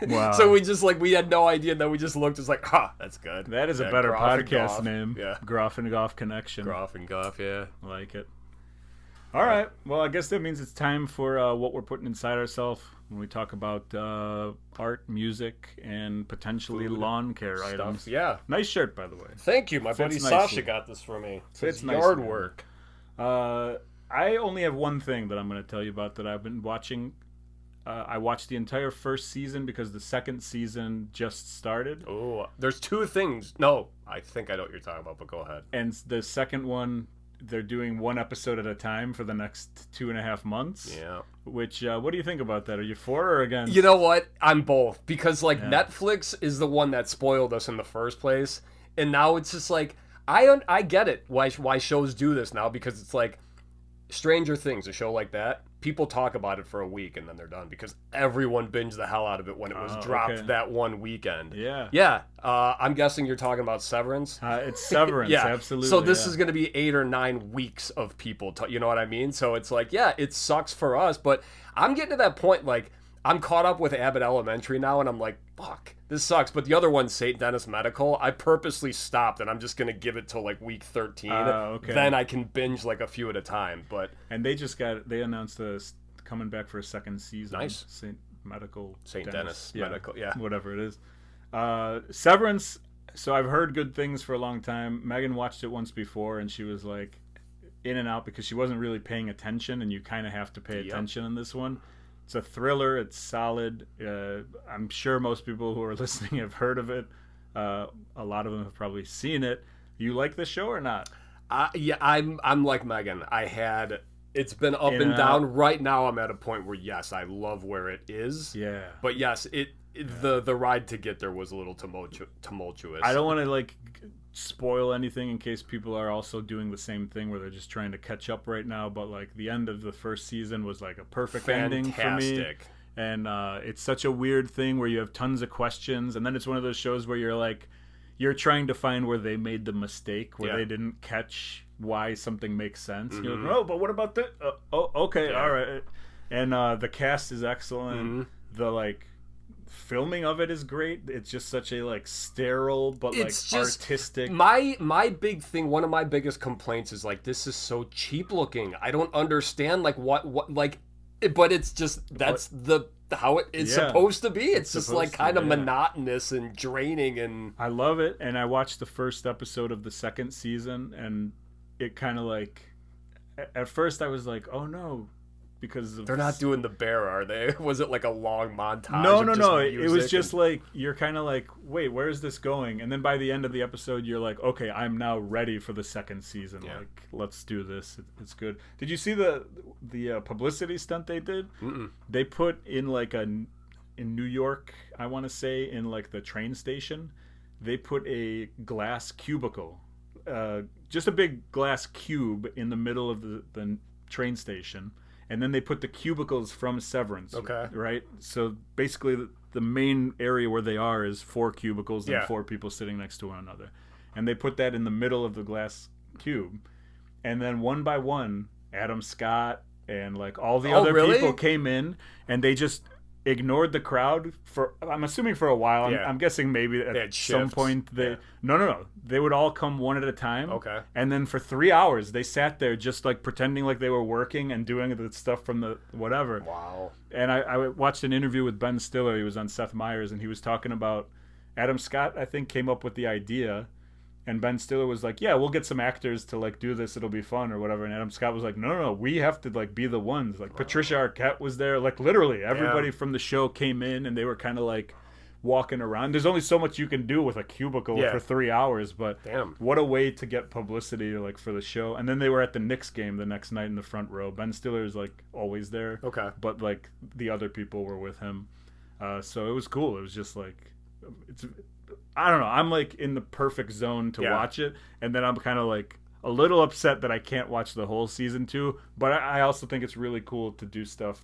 Wow. So we had no idea, and then we just looked, it's like, that's good. That is a better Groff podcast name. Yeah. Groff and Goff Connection. Groff and Goff, yeah. I like it. All right. Well, I guess that means it's time for what we're putting inside ourselves when we talk about art, music, and potentially lawn care items. Yeah. Nice shirt, by the way. Thank you. My buddy Sasha got this for me. It's yard work. I only have one thing that I'm going to tell you about that I've been watching. I watched the entire first season because the second season just started. Oh, there's 2 things. No, I think I know what you're talking about, but go ahead. And the second one, they're doing 1 episode at a time for the next 2.5 months. Yeah. Which, what do you think about that? Are you for or against? You know what? I'm both. Because, Netflix is the one that spoiled us in the first place. And now it's just like, I get it why shows do this now. Because it's like, Stranger Things, a show like that, people talk about it for a week and then they're done because everyone binged the hell out of it when it was dropped that one weekend. Yeah. Yeah. I'm guessing you're talking about Severance. It's Severance, yeah. Absolutely. So this is going to be 8 or 9 weeks of people, you know what I mean? So it's like, yeah, it sucks for us, but I'm getting to that point, like, I'm caught up with Abbott Elementary now, and I'm like, fuck, this sucks. But the other one, St. Dennis Medical, I purposely stopped, and I'm just going to give it till, like, week 13. Okay. Then I can binge, like, a few at a time. And they announced coming back for a second season. Nice. St. Dennis Medical, yeah. Whatever it is. Severance, so I've heard good things for a long time. Megan watched it once before, and she was, like, in and out because she wasn't really paying attention, and you kind of have to pay attention in this one. It's a thriller. It's solid. I'm sure most people who are listening have heard of it. A lot of them have probably seen it. You like this show or not? Yeah, I'm like Megan. It's been up and down. Right now, I'm at a point where yes, I love where it is. Yeah. But yes, the ride to get there was a little tumultuous. I don't want to spoil anything in case people are also doing the same thing where they're just trying to catch up right now, but the end of the first season was a perfect ending for me, and it's such a weird thing where you have tons of questions, and then it's one of those shows where you're trying to find where they made the mistake, where they didn't catch why something makes sense. Mm-hmm. You're like, oh, but what about this? Okay, all right. And the cast is excellent. The filming of it is great. It's just such a sterile but it's just artistic. My big thing, one of my biggest complaints is this is so cheap looking. I don't understand what but it's just that's how it is supposed to be. It's just kind of monotonous and draining, and I love it. And I watched the first episode of the second season, and it kind of at first I was like, oh no, because they're not doing the bear, are they? Was it like a long montage? No. It was just like you're kind of like, wait, where is this going? And then by the end of the episode, you're like, okay, I'm now ready for the second season. Yeah. Like, let's do this. It's good. Did you see the publicity stunt they did? Mm-mm. They put in like in New York, I want to say, in like the train station, they put a glass cubicle, just a big glass cube in the middle of the train station. And then they put the cubicles from Severance. Okay. Right? So basically the main area where they are is 4 cubicles and 4 people sitting next to one another. And they put that in the middle of the glass cube. And then one by one, Adam Scott and like all the other people came in, and they just ignored the crowd for, I'm assuming, for a while. Yeah. I'm guessing maybe at some point they no, they would all come one at a time. Okay. And then for 3 hours they sat there just like pretending like they were working and doing the stuff from the whatever. Wow. And I watched an interview with Ben Stiller. He was on Seth Meyers, and he was talking about Adam Scott, I think, came up with the idea. And Ben Stiller was like, yeah, we'll get some actors to like do this. It'll be fun or whatever. And Adam Scott was like, no, we have to like be the ones. Like Patricia Arquette was there. Like literally everybody from the show came in, and they were kind of like walking around. There's only so much you can do with a cubicle for 3 hours, but what a way to get publicity like for the show. And then they were at the Knicks game the next night in the front row. Ben Stiller is like always there. Okay. But like the other people were with him. So it was cool. It was just like, I don't know. I'm like in the perfect zone to watch it, and then I'm kind of like a little upset that I can't watch the whole season 2. But I also think it's really cool to do stuff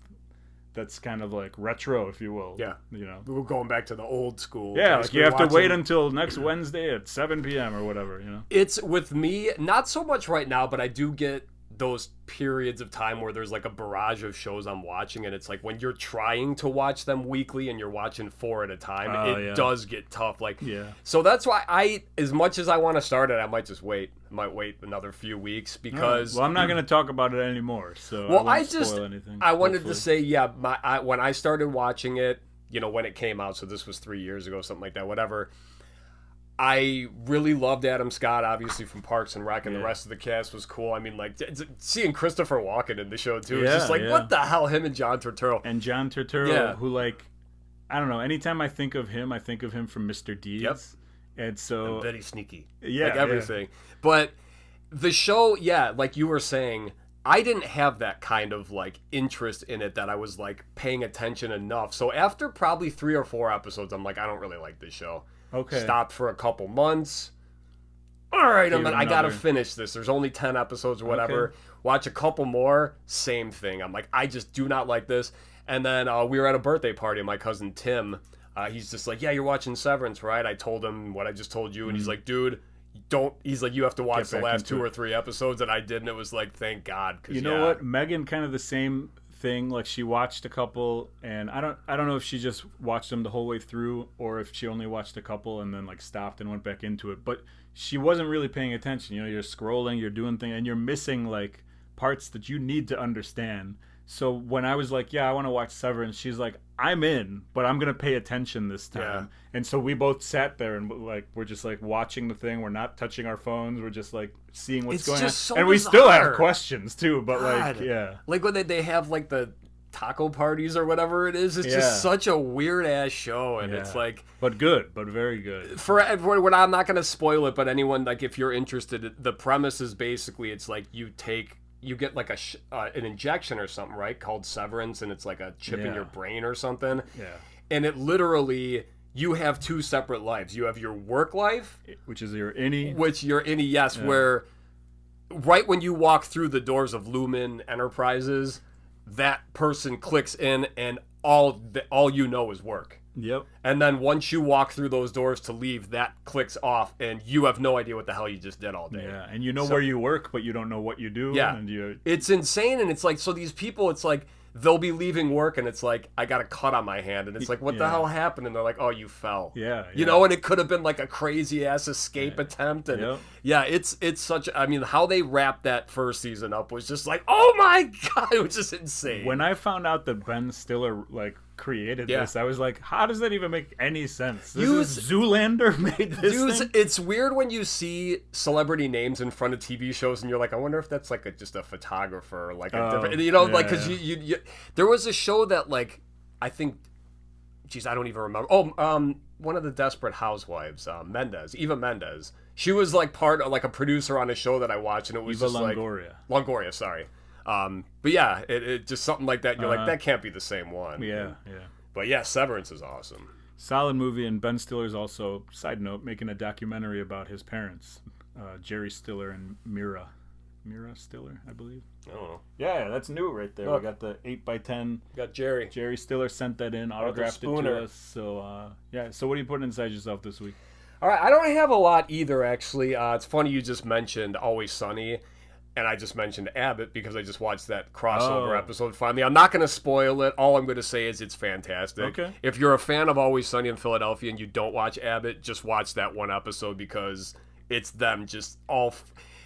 that's kind of like retro, if you will. Yeah, you know, we're going back to the old school. Yeah, like you have to wait until next Wednesday at 7 p.m. or whatever. You know, it's with me not so much right now, but I do get those periods of time where there's like a barrage of shows I'm watching, and it's like when you're trying to watch them weekly and you're watching 4 at a time, it does get tough. Like, so that's why as much as I want to start it, I might just wait. I might wait another few weeks because. Well, I'm not going to talk about it anymore. So well, I won't spoil anything. I wanted to say, when I started watching it, you know, when it came out, so this was 3 years ago, something like that, whatever. I really loved Adam Scott, obviously, from Parks and Rec, and the rest of the cast was cool. I mean, like, seeing Christopher Walken in the show, too, it's just like, what the hell, him and John Turturro. And John Turturro, who, like, I don't know, anytime I think of him from Mr. Deeds. Yep. And so... And very sneaky. Yeah. Like, everything. But the show, like you were saying, I didn't have that kind of, like, interest in it that I was, like, paying attention enough. So after probably 3 or 4 episodes, I'm like, I don't really like this show. Okay. Stopped for a couple months. All right, I gotta finish this. There's only 10 episodes or whatever. Okay. Watch a couple more. Same thing. I'm like, I just do not like this. And then we were at a birthday party. My cousin Tim, he's just like, yeah, you're watching Severance, right? I told him what I just told you, and he's like, dude, don't. He's like, you have to watch the last 2 or 3 episodes, and I did, and it was like, thank God. You know what? Megan, kind of the same thing. Like, she watched a couple, and I don't know if she just watched them the whole way through or if she only watched a couple and then like stopped and went back into it, but she wasn't really paying attention. You know, you're scrolling, you're doing things, and you're missing like parts that you need to understand. So when I was like, I want to watch Severance, she's like, I'm in, but I'm gonna pay attention this time. And so we both sat there and like we're just like watching the thing. We're not touching our phones. We're just like seeing what's going on. So and bizarre. we still have questions too, but God. Like when they have like the taco parties or whatever it is. It's just such a weird ass show, and it's like, but very good. For everyone, I'm not gonna spoil it, but anyone, like, if you're interested, the premise is basically it's like you get like an injection or something, right, called Severance, and it's like a chip in your brain or something. And it literally, you have 2 separate lives. You have your work life, which is your innie, where right when you walk through the doors of Lumen Enterprises, that person clicks in, and all you know is work. Yep. And then once you walk through those doors to leave, that clicks off, and you have no idea what the hell you just did all day. Yeah, and you know where you work, but you don't know what you do. Yeah. And it's insane, and it's like, so these people, it's like, they'll be leaving work, and it's like, I got a cut on my hand, and it's like, what the hell happened? And they're like, oh, you fell. You know, and it could have been like a crazy ass escape attempt, and it's such. I mean, how they wrapped that first season up was just like, oh my God, it was just insane. When I found out that Ben Stiller like created this. I was like, how does that even make any sense? Zoolander made this thing? It's weird when you see celebrity names in front of TV shows and you're like, I wonder if that's like just a photographer, or like a different, like, because you there was a show that, like, I think, geez, I don't even remember. One of the Desperate Housewives, Eva Mendes. She was like part of, like, a producer on a show that I watched, and it was Eva just Longoria. Like Longoria, sorry. But yeah, it just something like that. You're like, that can't be the same one. Yeah. But yeah, Severance is awesome. Solid movie, and Ben Stiller's also, side note, making a documentary about his parents, Jerry Stiller and Mira Stiller, I believe. I don't know. Yeah, that's new right there. Look. We got the 8x10. Got Jerry. Jerry Stiller sent that in, autographed it to us. So, So what are you putting inside yourself this week? All right, I don't have a lot either, actually. It's funny you just mentioned Always Sunny, and I just mentioned Abbott because I just watched that crossover episode finally. I'm not going to spoil it. All I'm going to say is it's fantastic. Okay. If you're a fan of Always Sunny in Philadelphia and you don't watch Abbott, just watch that one episode because it's them just all...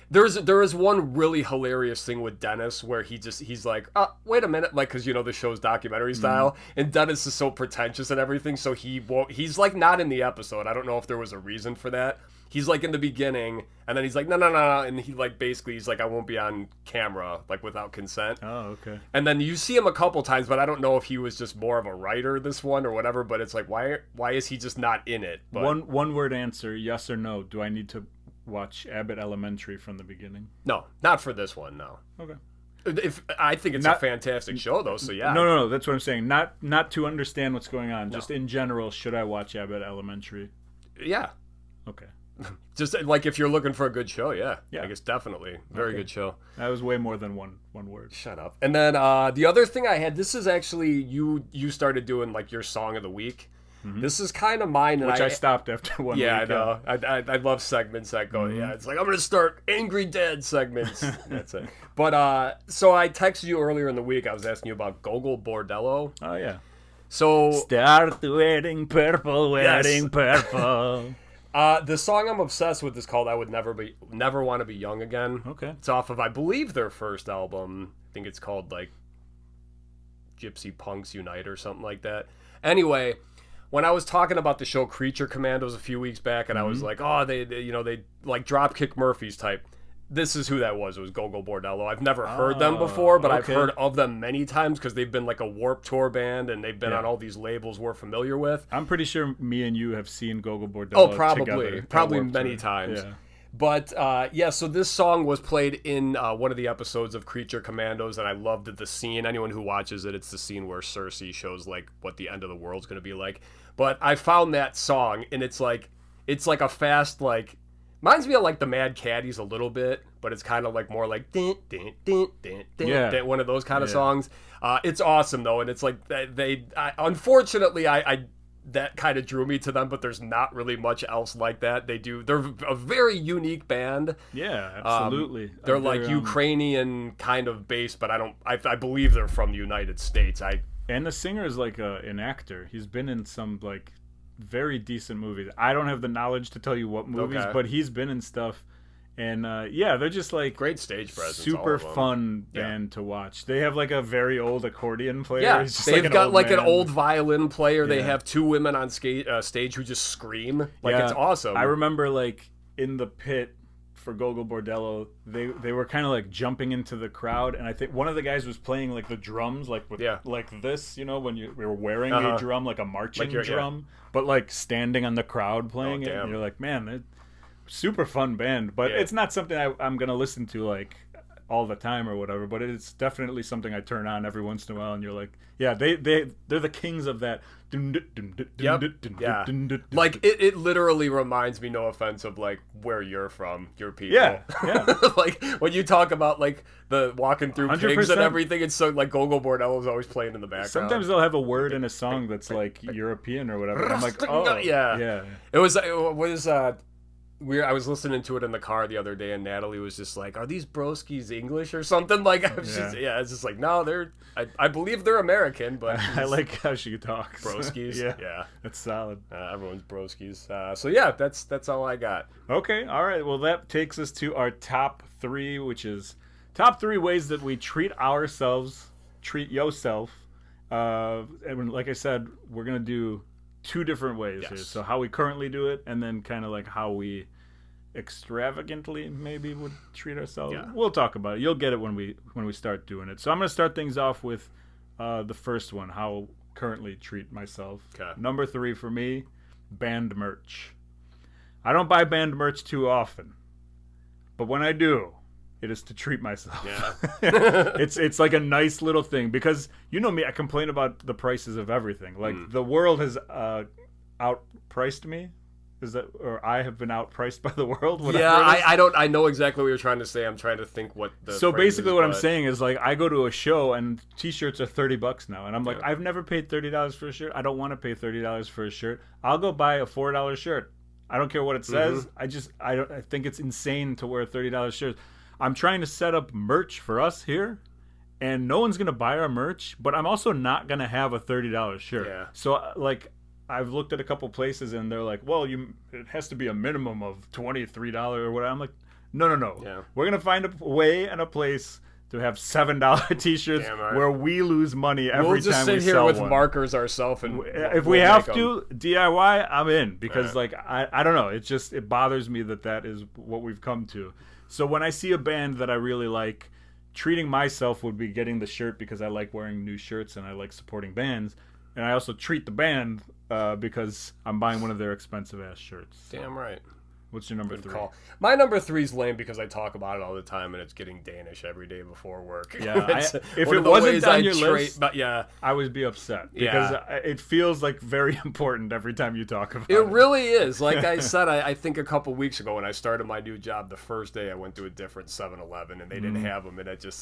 There is one really hilarious thing with Dennis where he's like, wait a minute, like, because the show's documentary style, and Dennis is so pretentious and everything, so he's like not in the episode. I don't know if there was a reason for that. He's like in the beginning, and then he's like, no, and he like basically he's like, I won't be on camera, like, without consent. Oh, okay. And then you see him a couple times, but I don't know if he was just more of a writer this one or whatever. But it's like, why is he just not in it? But, one word answer, yes or no. Do I need to watch Abbott Elementary from the beginning? No, not for this one. No. Okay. I think it's a fantastic show, though. So yeah. No. That's what I'm saying. Not to understand what's going on. Just in general, should I watch Abbott Elementary? Yeah. Okay. Just like if you're looking for a good show, yeah. I guess definitely very good show. That was way more than one word. Shut up. And then the other thing I had, this is actually you started doing like your song of the week. Mm-hmm. This is kind of mine, which I stopped after one week. Yeah, I know. I love segments that go. Mm-hmm. Yeah, it's like I'm gonna start Angry Dad segments. That's it. But so I texted you earlier in the week. I was asking you about Gogol Bordello. Oh yeah. So start wearing purple, purple. The song I'm obsessed with is called "I Would Never Want to Be Young Again." Okay. It's off of, I believe, their first album. I think it's called like Gypsy Punks Unite or something like that. Anyway, when I was talking about the show Creature Commandos a few weeks back, and I was like, oh, they like Dropkick Murphys type. This is who that was. It was Gogol Bordello. I've never heard them before, but I've heard of them many times because they've been like a Warped Tour band, and they've been on all these labels we're familiar with. I'm pretty sure me and you have seen Gogol Bordello probably many times. Yeah. But, so this song was played in one of the episodes of Creature Commandos, and I loved the scene. Anyone who watches it, it's the scene where Cersei shows, like, what the end of the world's going to be like. But I found that song, and it's like a fast, like, reminds me of, like, the Mad Caddies a little bit, but it's kind of, like, more like, one of those kind of songs. It's awesome, though, and it's like, unfortunately, that kind of drew me to them, but there's not really much else like that. They're a very unique band. Yeah, absolutely. They're like Ukrainian kind of based, but I believe they're from the United States. And the singer is like an actor. He's been in some like very decent movies. I don't have the knowledge to tell you what movies, but he's been in stuff. And they're just like great stage presence. Super fun band to watch. They have like a very old accordion player. Yeah, He's just they've got like an old violin player. Yeah. They have two women on stage who just scream. Like it's awesome. I remember like in the pit for Gogol Bordello, they were kind of like jumping into the crowd, and I think one of the guys was playing like the drums, like with like this, when we were wearing a drum, like a marching drum, but like standing on the crowd playing it. And you're like, man. Super fun band, but it's not something I'm gonna listen to like all the time or whatever. But it's definitely something I turn on every once in a while, and you're like, they're the kings of that. Like it literally reminds me, no offense, of like where you're from, your people. Yeah. Like when you talk about like the walking through 100%. Pigs and everything, it's so like Gogol Bordello is always playing in the background. Sometimes they'll have a word in a song that's like European or whatever. And I'm like, oh yeah. It was I was listening to it in the car the other day, and Natalie was just like, "Are these broskies English or something?" Like, it's just like, no, I believe they're American, but I like how she talks. Broskies, yeah, that's solid. Everyone's broskies. So yeah, that's all I got. Okay, all right. Well, that takes us to our top three, which is top three ways that we treat yourself, And like I said, we're gonna do 2 different ways here. So how we currently do it, and then kind of like how we extravagantly maybe would treat ourselves. Yeah. We'll talk about it. You'll get it when we start doing it. So I'm gonna start things off with the first one, how I currently treat myself. Okay. Number 3 for me, band merch. I don't buy band merch too often, but when I do, it is to treat myself. Yeah. It's like a nice little thing, because you know me, I complain about the prices of everything. Like the world has outpriced me. Is that, or I have been outpriced by the world? I know exactly what you're trying to say. I'm trying to think what the So basically what I'm saying is, like, I go to a show and t-shirts are $30 now, and I'm like, I've never paid $30 for a shirt. I don't want to pay $30 for a shirt. I'll go buy a $4 shirt. I don't care what it says. I think it's insane to wear a $30 shirt. I'm trying to set up merch for us here, and no one's gonna buy our merch, but I'm also not gonna have a $30 shirt. Yeah. So like, I've looked at a couple places and they're like, well, it has to be a minimum of $23 or whatever. I'm like, no. Yeah. We're gonna find a way and a place to have $7 t-shirts where we lose money every time we sell one. We'll just sit here with markers ourselves, and if we have to DIY, I'm in, because like I don't know, it bothers me that is what we've come to. So when I see a band that I really like, treating myself would be getting the shirt because I like wearing new shirts and I like supporting bands, and I also treat the band because I'm buying one of their expensive ass shirts. Damn right. What's your number 3? Call. My number 3 is lame because I talk about it all the time, and it's getting Danish every day before work. Yeah, if it wasn't on your list, but yeah, I would be upset, because it feels like very important every time you talk about it. It really is. Like I said, I think a couple weeks ago when I started my new job, the first day I went to a different 7-Eleven and they didn't have them, and it just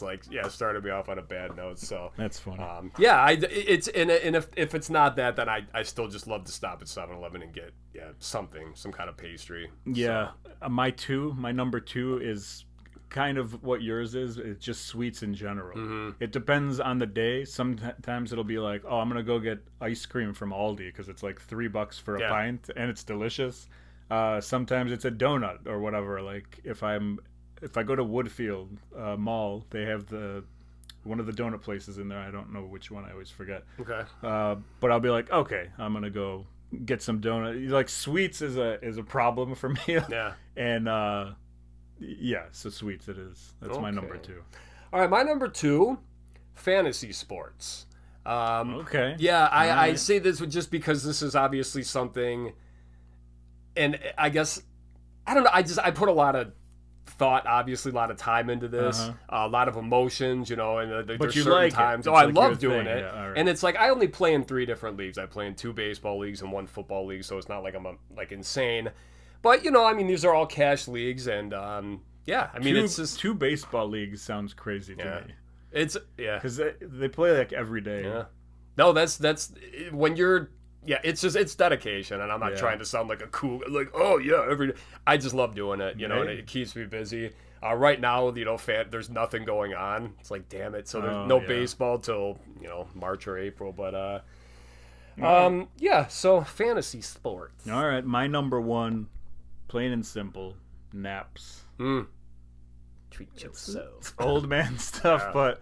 started me off on a bad note. So that's funny. It's and if it's not that, then I still just love to stop at 7-Eleven and get some kind of pastry. Yeah, so. My number 2 is kind of what yours is. It's just sweets in general. Mm-hmm. It depends on the day. Sometimes it'll be like, oh, I'm gonna go get ice cream from Aldi because it's like $3 for a pint and it's delicious. Sometimes it's a donut or whatever. Like if I go to Woodfield Mall, they have one of the donut places in there. I don't know which one. I always forget. Okay. But I'll be like, okay, I'm gonna go get some donut. Like sweets is a problem for me. Yeah. And so sweets it is. That's my number 2. All right, my number 2, fantasy sports. Okay. Yeah, I say this just because this is obviously something, and I guess I don't know. I put a lot of thought, obviously, a lot of time into this, a lot of emotions, and there's certain times. I love doing it, and it's like I only play in 3 different leagues. I play in 2 baseball leagues and 1 football league, so it's not like I'm insane. But these are all cash leagues, and it's just 2 baseball leagues sounds crazy to me. It's because they play like every day. Yeah. No, that's when you're. Yeah, it's dedication, and I'm not trying to sound like a cool, every day. I just love doing it, and it keeps me busy. Right now, there's nothing going on. It's like, damn it. So there's no baseball till, March or April, but so fantasy sports. All right, my number 1, plain and simple, naps. Treat yourself. Old man stuff, but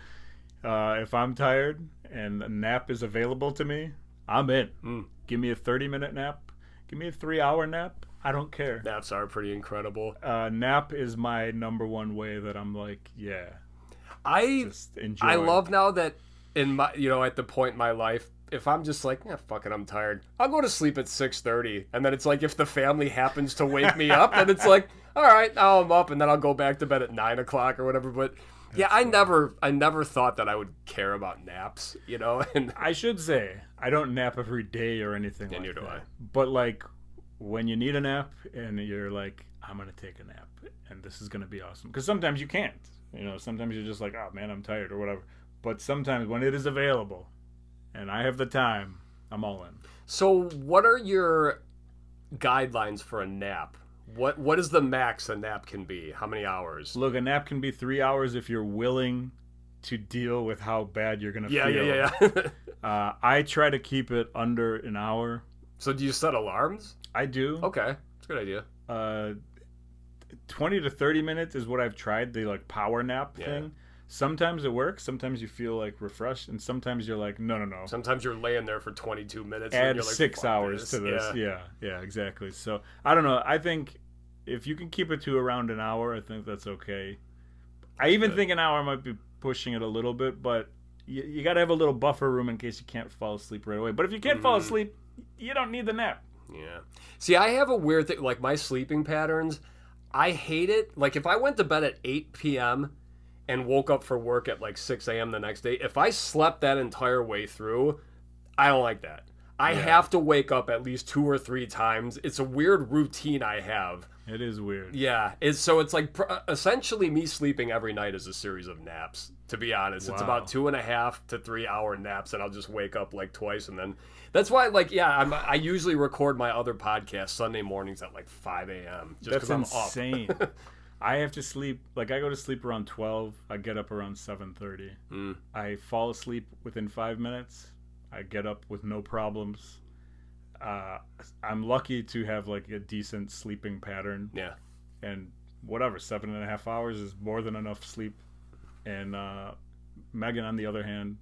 if I'm tired and a nap is available to me, I'm in. Give me a 30-minute nap. Give me a 3-hour nap. I don't care. Naps are pretty incredible. Nap is my number 1 way that I'm like, just enjoy. I love now that in my, at the point in my life, if I'm just like, fuck it, I'm tired, I'll go to sleep at 6:30, and then it's like if the family happens to wake me up, then it's like, all right, now I'm up, and then I'll go back to bed at 9 o'clock or whatever. But I never thought that I would care about naps, And I should say I don't nap every day or anything like that. Neither do I. But like when you need a nap and you're like, I'm gonna take a nap and this is gonna be awesome, because sometimes you can't. Sometimes you're just like, oh man, I'm tired or whatever. But sometimes when it is available and I have the time, I'm all in. So what are your guidelines for a nap? What is the max a nap can be? How many hours? Look, a nap can be 3 hours if you're willing to deal with how bad you're going to feel. Yeah. I try to keep it under an hour. So do you set alarms? I do. Okay. That's a good idea. 20 to 30 minutes is what I've tried, the like power nap thing. Sometimes it works. Sometimes you feel like refreshed, and sometimes you're like, no. Sometimes you're laying there for 22 minutes. Add and you're like, 6 hours to this. Yeah, exactly. So I don't know. I think if you can keep it to around an hour, I think that's okay. I even think an hour might be pushing it a little bit, but you got to have a little buffer room in case you can't fall asleep right away. But if you can't fall asleep, you don't need the nap. Yeah. See, I have a weird thing. Like, my sleeping patterns, I hate it. Like, if I went to bed at 8 p.m. and woke up for work at like 6 a.m. the next day, if I slept that entire way through, I don't like that. I have to wake up at least 2 or 3 times. It's a weird routine I have. It is weird. Yeah. It's like essentially me sleeping every night is a series of naps, to be honest. Wow. It's about 2.5 to 3 hour naps, and I'll just wake up like twice. And then that's why, like, I usually record my other podcast Sunday mornings at like 5 a.m. just because I'm insane. I have to sleep, like, I go to sleep around 12. I get up around 7:30. I fall asleep within 5 minutes. I get up with no problems. I'm lucky to have like a decent sleeping pattern. Yeah. And whatever, 7.5 hours is more than enough sleep. And Megan, on the other hand,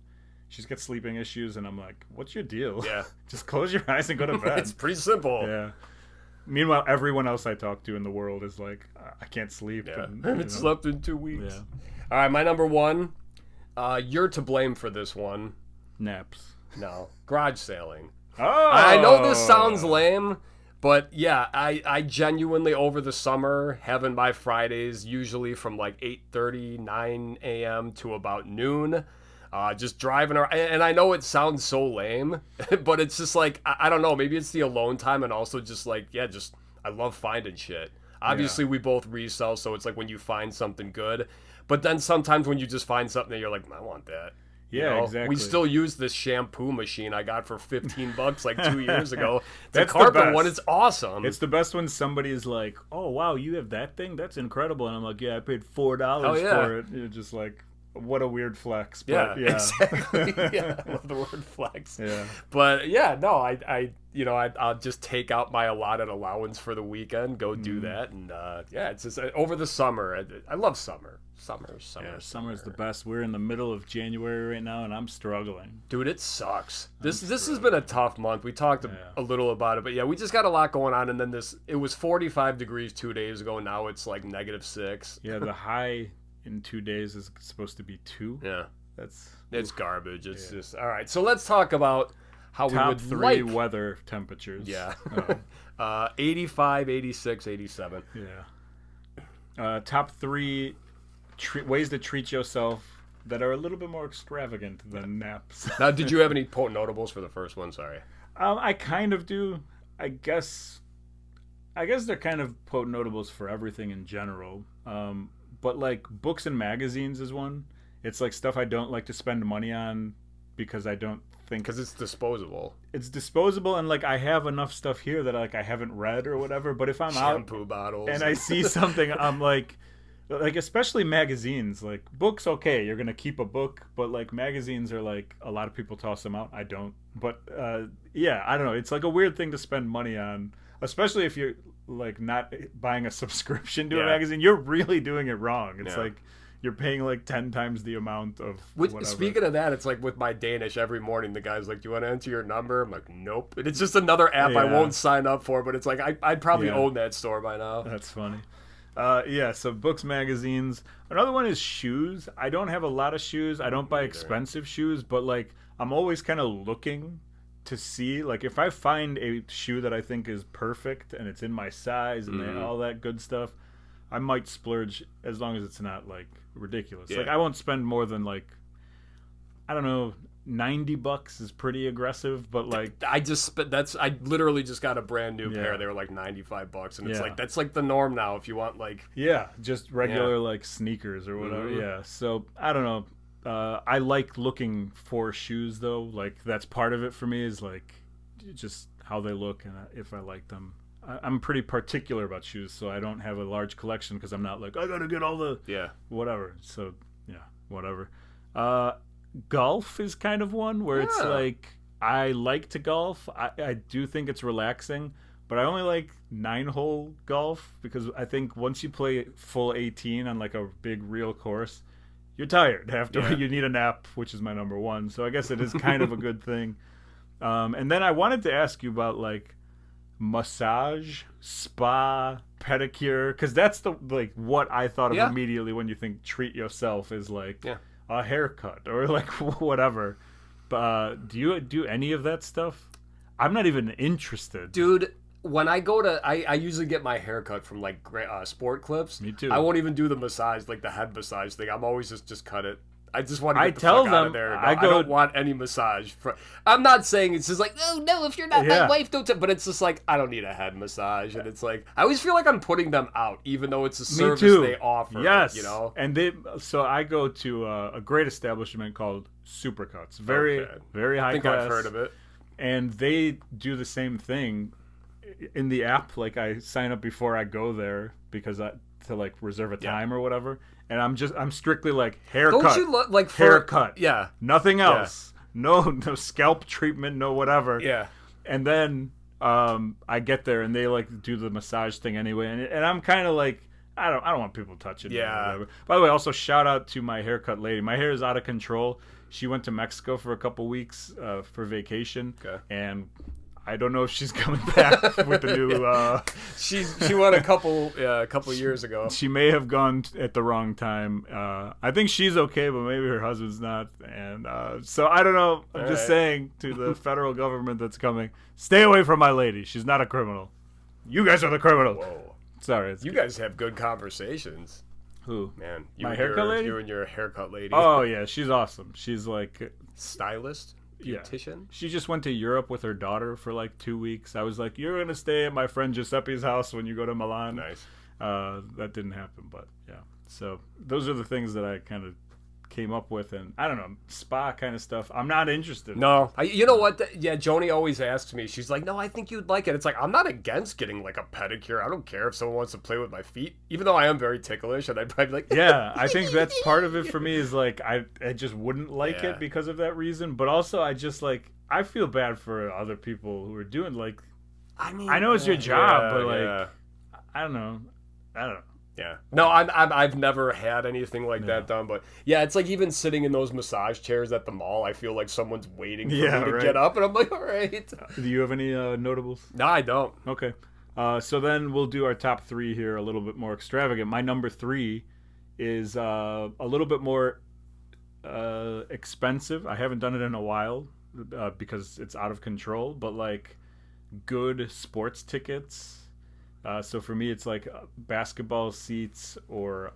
she's got sleeping issues, and I'm like, what's your deal? Yeah. Just close your eyes and go to bed. It's pretty simple. Yeah. Meanwhile, everyone else I talk to in the world is like, I can't sleep. Yeah. I haven't slept in 2 weeks. Yeah. All right, my number one. You're to blame for this one. Naps. No. Garage sailing. Oh! I know this sounds lame, but yeah, I genuinely, over the summer, having my Fridays usually from like 8:30, 9 a.m. to about noon, just driving around. And I know it sounds so lame, but it's just like, I don't know, maybe it's the alone time, and also just like, I love finding shit. Obviously, we both resell, so it's like when you find something good, but then sometimes when you just find something that you're like, I want that. Yeah, exactly. We still use this shampoo machine I got for $15 like 2 years ago. It's That's a carpet the best. one. It's awesome. It's the best when somebody is like, "Oh wow, you have that thing? That's incredible!" And I'm like, "Yeah, I paid $4 for it." You're just like, "What a weird flex!" But, yeah, exactly. Yeah, I love the word flex. Yeah, but yeah, no, I'll just take out my allotted allowance for the weekend, go do that, and it's just over the summer. I love summer. Summer's the best. We're in the middle of January right now, and I'm struggling. Dude, it sucks. This has been a tough month. We talked a little about it, but yeah, we just got a lot going on. And then it was 45 degrees 2 days ago. Now it's like -6. Yeah, the high in 2 days is supposed to be 2. Yeah, it's garbage. It's just all right. So let's talk about how top we would 3 weather temperatures. Yeah, 85, 86, 87. Yeah. Top 3. Ways to treat yourself that are a little bit more extravagant than naps. Now, did you have any notables for the first one? Sorry. I kind of do. I guess they're kind of notables for everything in general. But like books and magazines is one. It's like stuff I don't like to spend money on because I don't think... Because it's disposable. It's disposable, and like I have enough stuff here that like I haven't read or whatever. But if I'm shampoo bottles and I see something, I'm like especially magazines, like books, okay, you're gonna keep a book, but like magazines are like, a lot of people toss them out. I don't, but I don't know, it's like a weird thing to spend money on, especially if you're like not buying a subscription to a magazine. You're really doing it wrong. It's like you're paying like 10 times the amount of whatever. Speaking of that, it's like with my Danish, every morning the guy's like, do you want to enter your number? I'm like, nope. And it's just another app I won't sign up for, but it's like I'd probably own that store by now. That's funny. So books, magazines. Another one is shoes. I don't have a lot of shoes. I don't buy expensive shoes, but like I'm always kind of looking to see, like, if I find a shoe that I think is perfect and it's in my size and all that good stuff, I might splurge, as long as it's not like ridiculous. Like I won't spend more than like, I don't know, $90 is pretty aggressive, but like I literally just got a brand new pair. They were like $95, and it's like that's like the norm now if you want like just regular like sneakers or whatever. So I don't know. I like looking for shoes though. Like that's part of it for me, is like just how they look and if I like them. I'm pretty particular about shoes, so I don't have a large collection because I'm not like, I gotta get all the whatever. So whatever. Golf is kind of one where it's like, I like to golf. I do think it's relaxing, but I only like 9-hole golf because I think once you play full 18 on like a big real course, you're tired after you need a nap, which is my number one. So I guess it is kind of a good thing. And then I wanted to ask you about like massage, spa, pedicure, because that's the like what I thought of immediately when you think treat yourself is like a haircut or like whatever. Do you do any of that stuff? I'm not even interested, dude. When I go to, I usually get my hair cut from like Sport Clips. Me too. I won't even do the massage, like the head massage thing. I'm always just cut it. I just want to get the fuck out of there. I don't want any massage. I'm not saying it's just like, oh no, if you're not my wife, don't. But it's just like I don't need a head massage, and it's like I always feel like I'm putting them out, even though it's a service they offer. Yes, you know. And so I go to a great establishment called Supercuts. Very high class. I think I've heard of it. And they do the same thing in the app. Like I sign up before I go there because to like reserve a time or whatever. And I'm strictly like haircut. Don't you like haircut? Yeah. Nothing else. Yeah. No scalp treatment. No whatever. Yeah. And then I get there and they like do the massage thing anyway. And I'm kind of like I don't want people touching me. Yeah. Whatever. By the way, also shout out to my haircut lady. My hair is out of control. She went to Mexico for a couple weeks for vacation. Okay. And I don't know if she's coming back with the new. She went a couple years ago. She may have gone at the wrong time. I think she's okay, but maybe her husband's not. And so I don't know. I'm just saying to the federal government that's coming, stay away from my lady. She's not a criminal. You guys are the criminals. Whoa. Sorry. You guys have good conversations. Who? Man, my haircut lady. You and your haircut lady. Oh yeah, she's awesome. She's like stylist. Beautician? Yeah. She just went to Europe with her daughter for like 2 weeks. I was like, you're going to stay at my friend Giuseppe's house when you go to Milan. Nice. That didn't happen, but yeah. So those are the things that I kind of came up with. And I don't know, spa kind of stuff. I'm not interested. No. You know what? Joni always asks me. She's like, no, I think you'd like it. It's like, I'm not against getting like a pedicure. I don't care if someone wants to play with my feet. Even though I am very ticklish and I'd probably be like... Yeah, I think that's part of it for me is like, I just wouldn't like it because of that reason. But also I just like, I feel bad for other people who are doing like... I mean... I know it's your job, but like... I don't know. Yeah. No, I've never had anything like that done, but yeah, it's like even sitting in those massage chairs at the mall, I feel like someone's waiting for me to get up, and I'm like, all right. Do you have any notables? No, I don't. Okay. So then we'll do our top three here a little bit more extravagant. My number three is a little bit more expensive. I haven't done it in a while because it's out of control, but like good sports tickets. So for me, it's like basketball seats or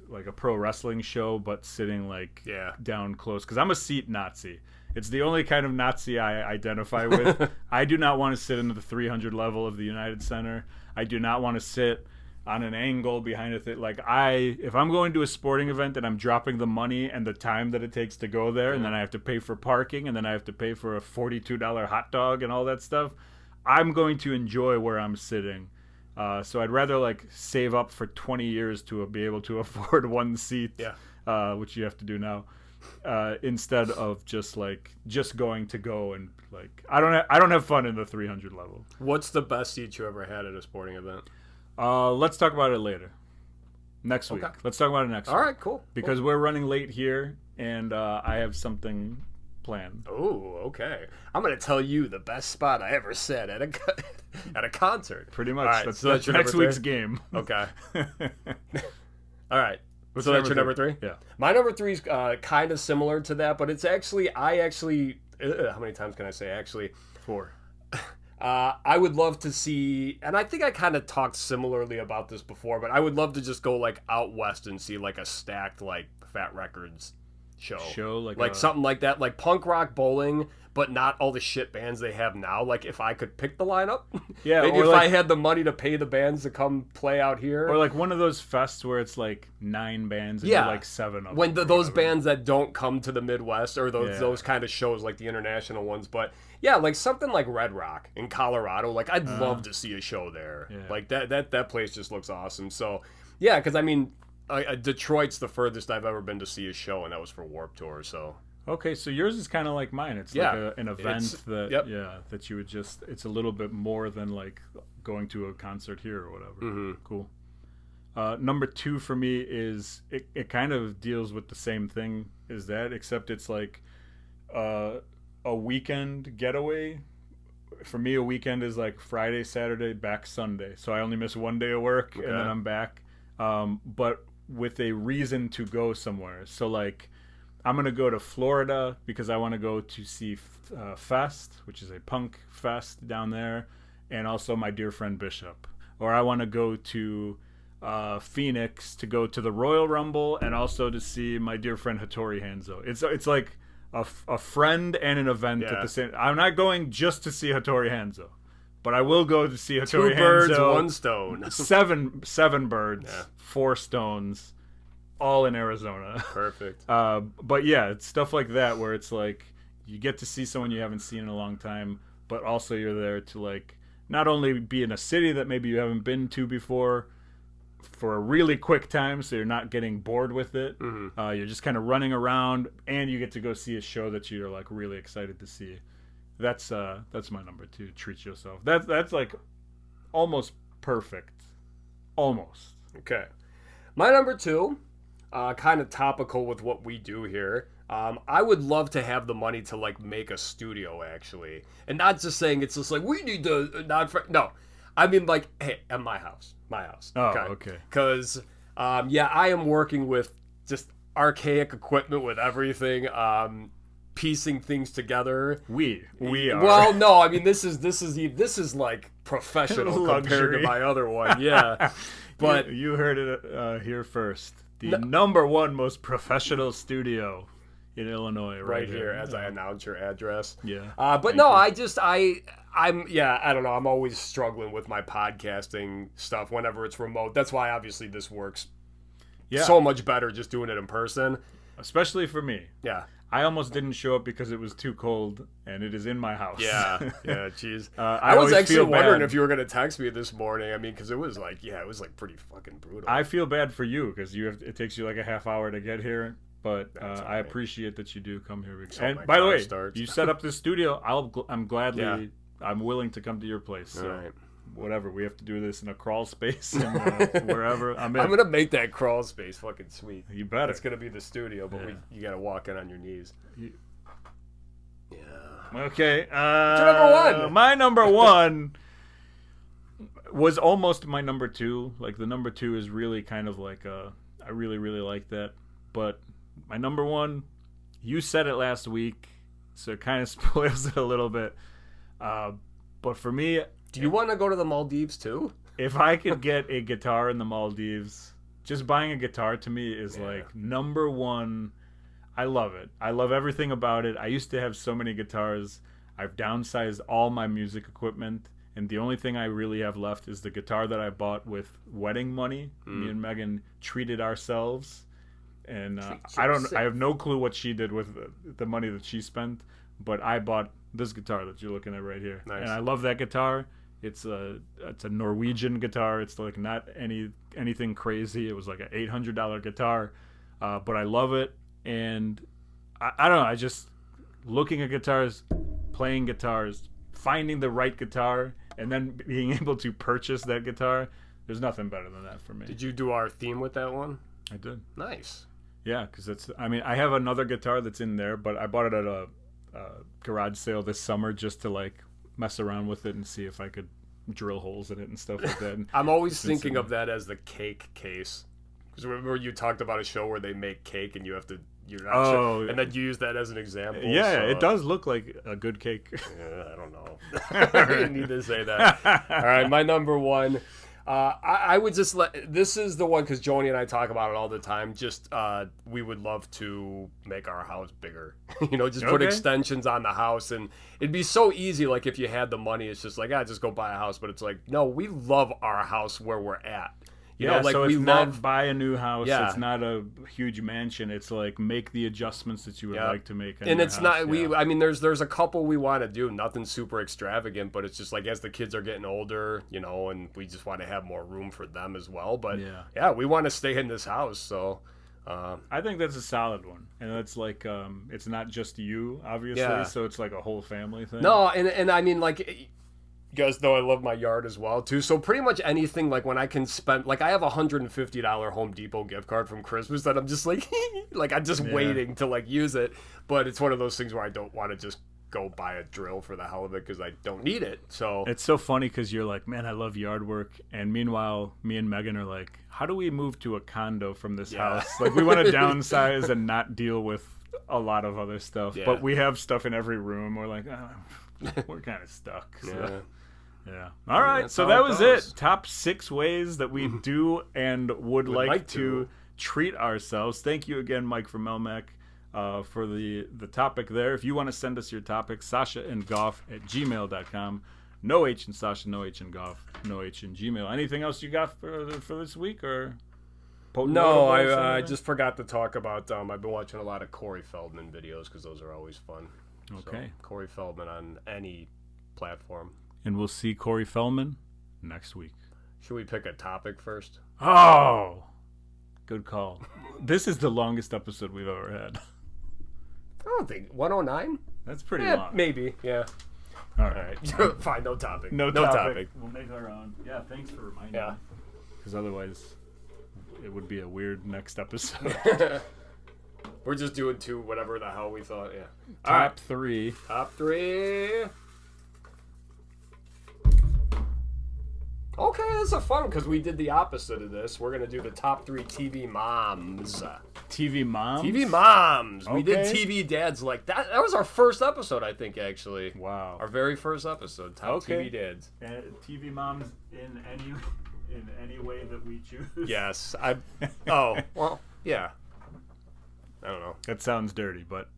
like a pro wrestling show, but sitting like down close. Because I'm a seat Nazi. It's the only kind of Nazi I identify with. I do not want to sit in the 300 level of the United Center. I do not want to sit on an angle behind a thing. Like if I'm going to a sporting event and I'm dropping the money and the time that it takes to go there, and then I have to pay for parking, and then I have to pay for a $42 hot dog and all that stuff, I'm going to enjoy where I'm sitting. So I'd rather like save up for 20 years to be able to afford one seat, which you have to do now, instead of just going to go and like I don't have fun in the 300 level. What's the best seat you ever had at a sporting event? Let's talk about it later. Next week. Let's talk about it next week. All right, cool. Because we're running late here, and I have something planned. Oh, okay. I'm going to tell you the best spot I ever sat at a concert. Pretty much. Right, that's next week's game. Okay. All right. So that's your number three? Yeah. My number three is kind of similar to that, but it's actually, how many times can I say actually? 4. I would love to see, and I think I kind of talked similarly about this before, but I would love to just go like out west and see like a stacked like Fat Records show like something like that, like punk rock bowling, but not all the shit bands they have now. Like if I could pick the lineup, maybe if I had the money to pay the bands to come play out here, or like one of those fests where it's like 9 bands and like 7 of them. When those bands that don't come to the Midwest or those kind of shows, like the international ones, but like something like Red Rock in Colorado, like I'd love to see a show there. Like that place just looks awesome. So because I mean. Detroit's the furthest I've ever been to see a show, and that was for Warped Tour. So okay, so yours is kind of like mine. It's like an event that you would just. It's a little bit more than like going to a concert here or whatever. Mm-hmm. Cool. Number 2 for me is it kind of deals with the same thing as that, except it's like a weekend getaway. For me, a weekend is like Friday, Saturday, back Sunday. So I only miss one day of work and then I'm back. But with a reason to go somewhere. So like I'm going to go to Florida because I want to go to see Fest, which is a punk fest down there, and also my dear friend Bishop. Or I want to go to Phoenix to go to the Royal Rumble and also to see my dear friend Hattori Hanzo. It's like a friend and an event at the same. I'm not going just to see Hattori Hanzo, but I will go to see Hattori Hanzo. 2 birds, 1 stone. seven birds, 4 stones, all in Arizona. Perfect. But yeah, it's stuff like that where it's like you get to see someone you haven't seen in a long time, but also you're there to like not only be in a city that maybe you haven't been to before for a really quick time, so you're not getting bored with it. Mm-hmm. You're just kind of running around, and you get to go see a show that you're like really excited to see. That's my number 2. Treat yourself. That's like almost perfect. Almost. Okay. My number 2, kind of topical with what we do here. I would love to have the money to like make a studio actually, and not just saying it's just like we need to no. I mean, like, hey, at my house. Oh, okay. Because, I am working with just archaic equipment with everything, piecing things together. We are. Well, no, I mean, this is like professional compared to my other one. Yeah, but you heard it here first. The number 1 most professional studio in Illinois, right here as I announce your address. Yeah. But no, I don't know. I'm always struggling with my podcasting stuff whenever it's remote. That's why obviously this works so much better just doing it in person. Especially for me. Yeah. I almost didn't show up because it was too cold, and it is in my house. Yeah, jeez. I was actually wondering if you were going to text me this morning. I mean, because it was like pretty fucking brutal. I feel bad for you because it takes you like a half hour to get here. But I appreciate that you do come here. And by the way, you set up this studio. I'm willing to come to your place. So right. Whatever, we have to do this in a crawl space and wherever. I'm gonna make that crawl space fucking sweet. You better. It's gonna be the studio, but you gotta walk in on your knees. Yeah. Okay. What's your number 1? My number 1 was almost my number 2. Like the number 2 is really kind of like I really really like that, but. My number 1, you said it last week, so it kind of spoils it a little bit. But for me... Do you want to go to the Maldives too? If I could get a guitar in the Maldives, just buying a guitar to me is like number 1. I love it. I love everything about it. I used to have so many guitars. I've downsized all my music equipment, and the only thing I really have left is the guitar that I bought with wedding money. Me and Megan treated ourselves. And I have no clue what she did with the money that she spent, but I bought this guitar that you're looking at right here. Nice. And I love that guitar. It's a Norwegian guitar. It's like not anything crazy. It was like an $800 guitar, but I love it. And I don't know. I just looking at guitars, playing guitars, finding the right guitar, and then being able to purchase that guitar. There's nothing better than that for me. Did you do our theme with that one? I did. Nice. Yeah, because I have another guitar that's in there, but I bought it at a garage sale this summer just to like mess around with it and see if I could drill holes in it and stuff like that. And I'm always thinking of that as the cake case. Because remember you talked about a show where they make cake and you're not sure, and then you use that as an example. Yeah, so, it does look like a good cake. I don't know. I didn't need to say that. All right, my number 1. I would just this is the one because Joni and I talk about it all the time. Just we would love to make our house bigger, just put extensions on the house, and it'd be so easy. Like if you had the money, it's just like just go buy a house. But it's like no, we love our house where we're at. So it's not buy a new house. Yeah. It's not a huge mansion. It's like make the adjustments that you would like to make. And it's not. I mean, there's a couple we want to do. Nothing super extravagant, but it's just like as the kids are getting older, and we just want to have more room for them as well. But we want to stay in this house. So I think that's a solid one, and that's like it's not just you, obviously. So it's like a whole family thing. No, and I mean like. guys know I love my yard as well too. So pretty much anything, like when I can spend, like I have a $150 Home Depot gift card from Christmas that I'm just like, like I'm just waiting to like use it. But it's one of those things where I don't want to just go buy a drill for the hell of it because I don't need it. So it's so funny because you're like, man, I love yard work, and meanwhile, me and Megan are like, how do we move to a condo from this house? Like we want to downsize and not deal with a lot of other stuff, but we have stuff in every room. We're like, we're kind of stuck. So. Yeah. All right. So that was it. Top 6 ways that we do and would like to treat ourselves. Thank you again, Mike from Melmac, for the topic there. If you want to send us your topics, sashaandgoff@gmail.com. No H in Sasha, no H in Goff, no H in Gmail. Anything else you got for this week, or? No, I just forgot to talk about. I've been watching a lot of Corey Feldman videos because those are always fun. Okay. So, Corey Feldman on any platform. And we'll see Corey Feldman next week. Should we pick a topic first? Oh, good call. This is the longest episode we've ever had. I don't think 109. That's pretty long. Maybe. Yeah. All right. Fine. No topic. No topic. We'll make our own. Yeah. Thanks for reminding me. Yeah. Because otherwise, it would be a weird next episode. We're just doing 2, whatever the hell we thought. Yeah. Top 3. Top 3. Okay, this is fun because we did the opposite of this. We're gonna do the top 3 TV moms. TV moms. TV moms. Okay. We did TV dads like that. That was our first episode, I think. Actually. Wow. Our very first episode. Top TV dads. TV moms in any way that we choose. Yes. Oh well. Yeah. I don't know. That sounds dirty, but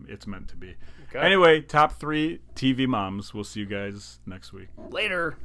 it's meant to be. Okay. Anyway, top 3 TV moms. We'll see you guys next week. Later.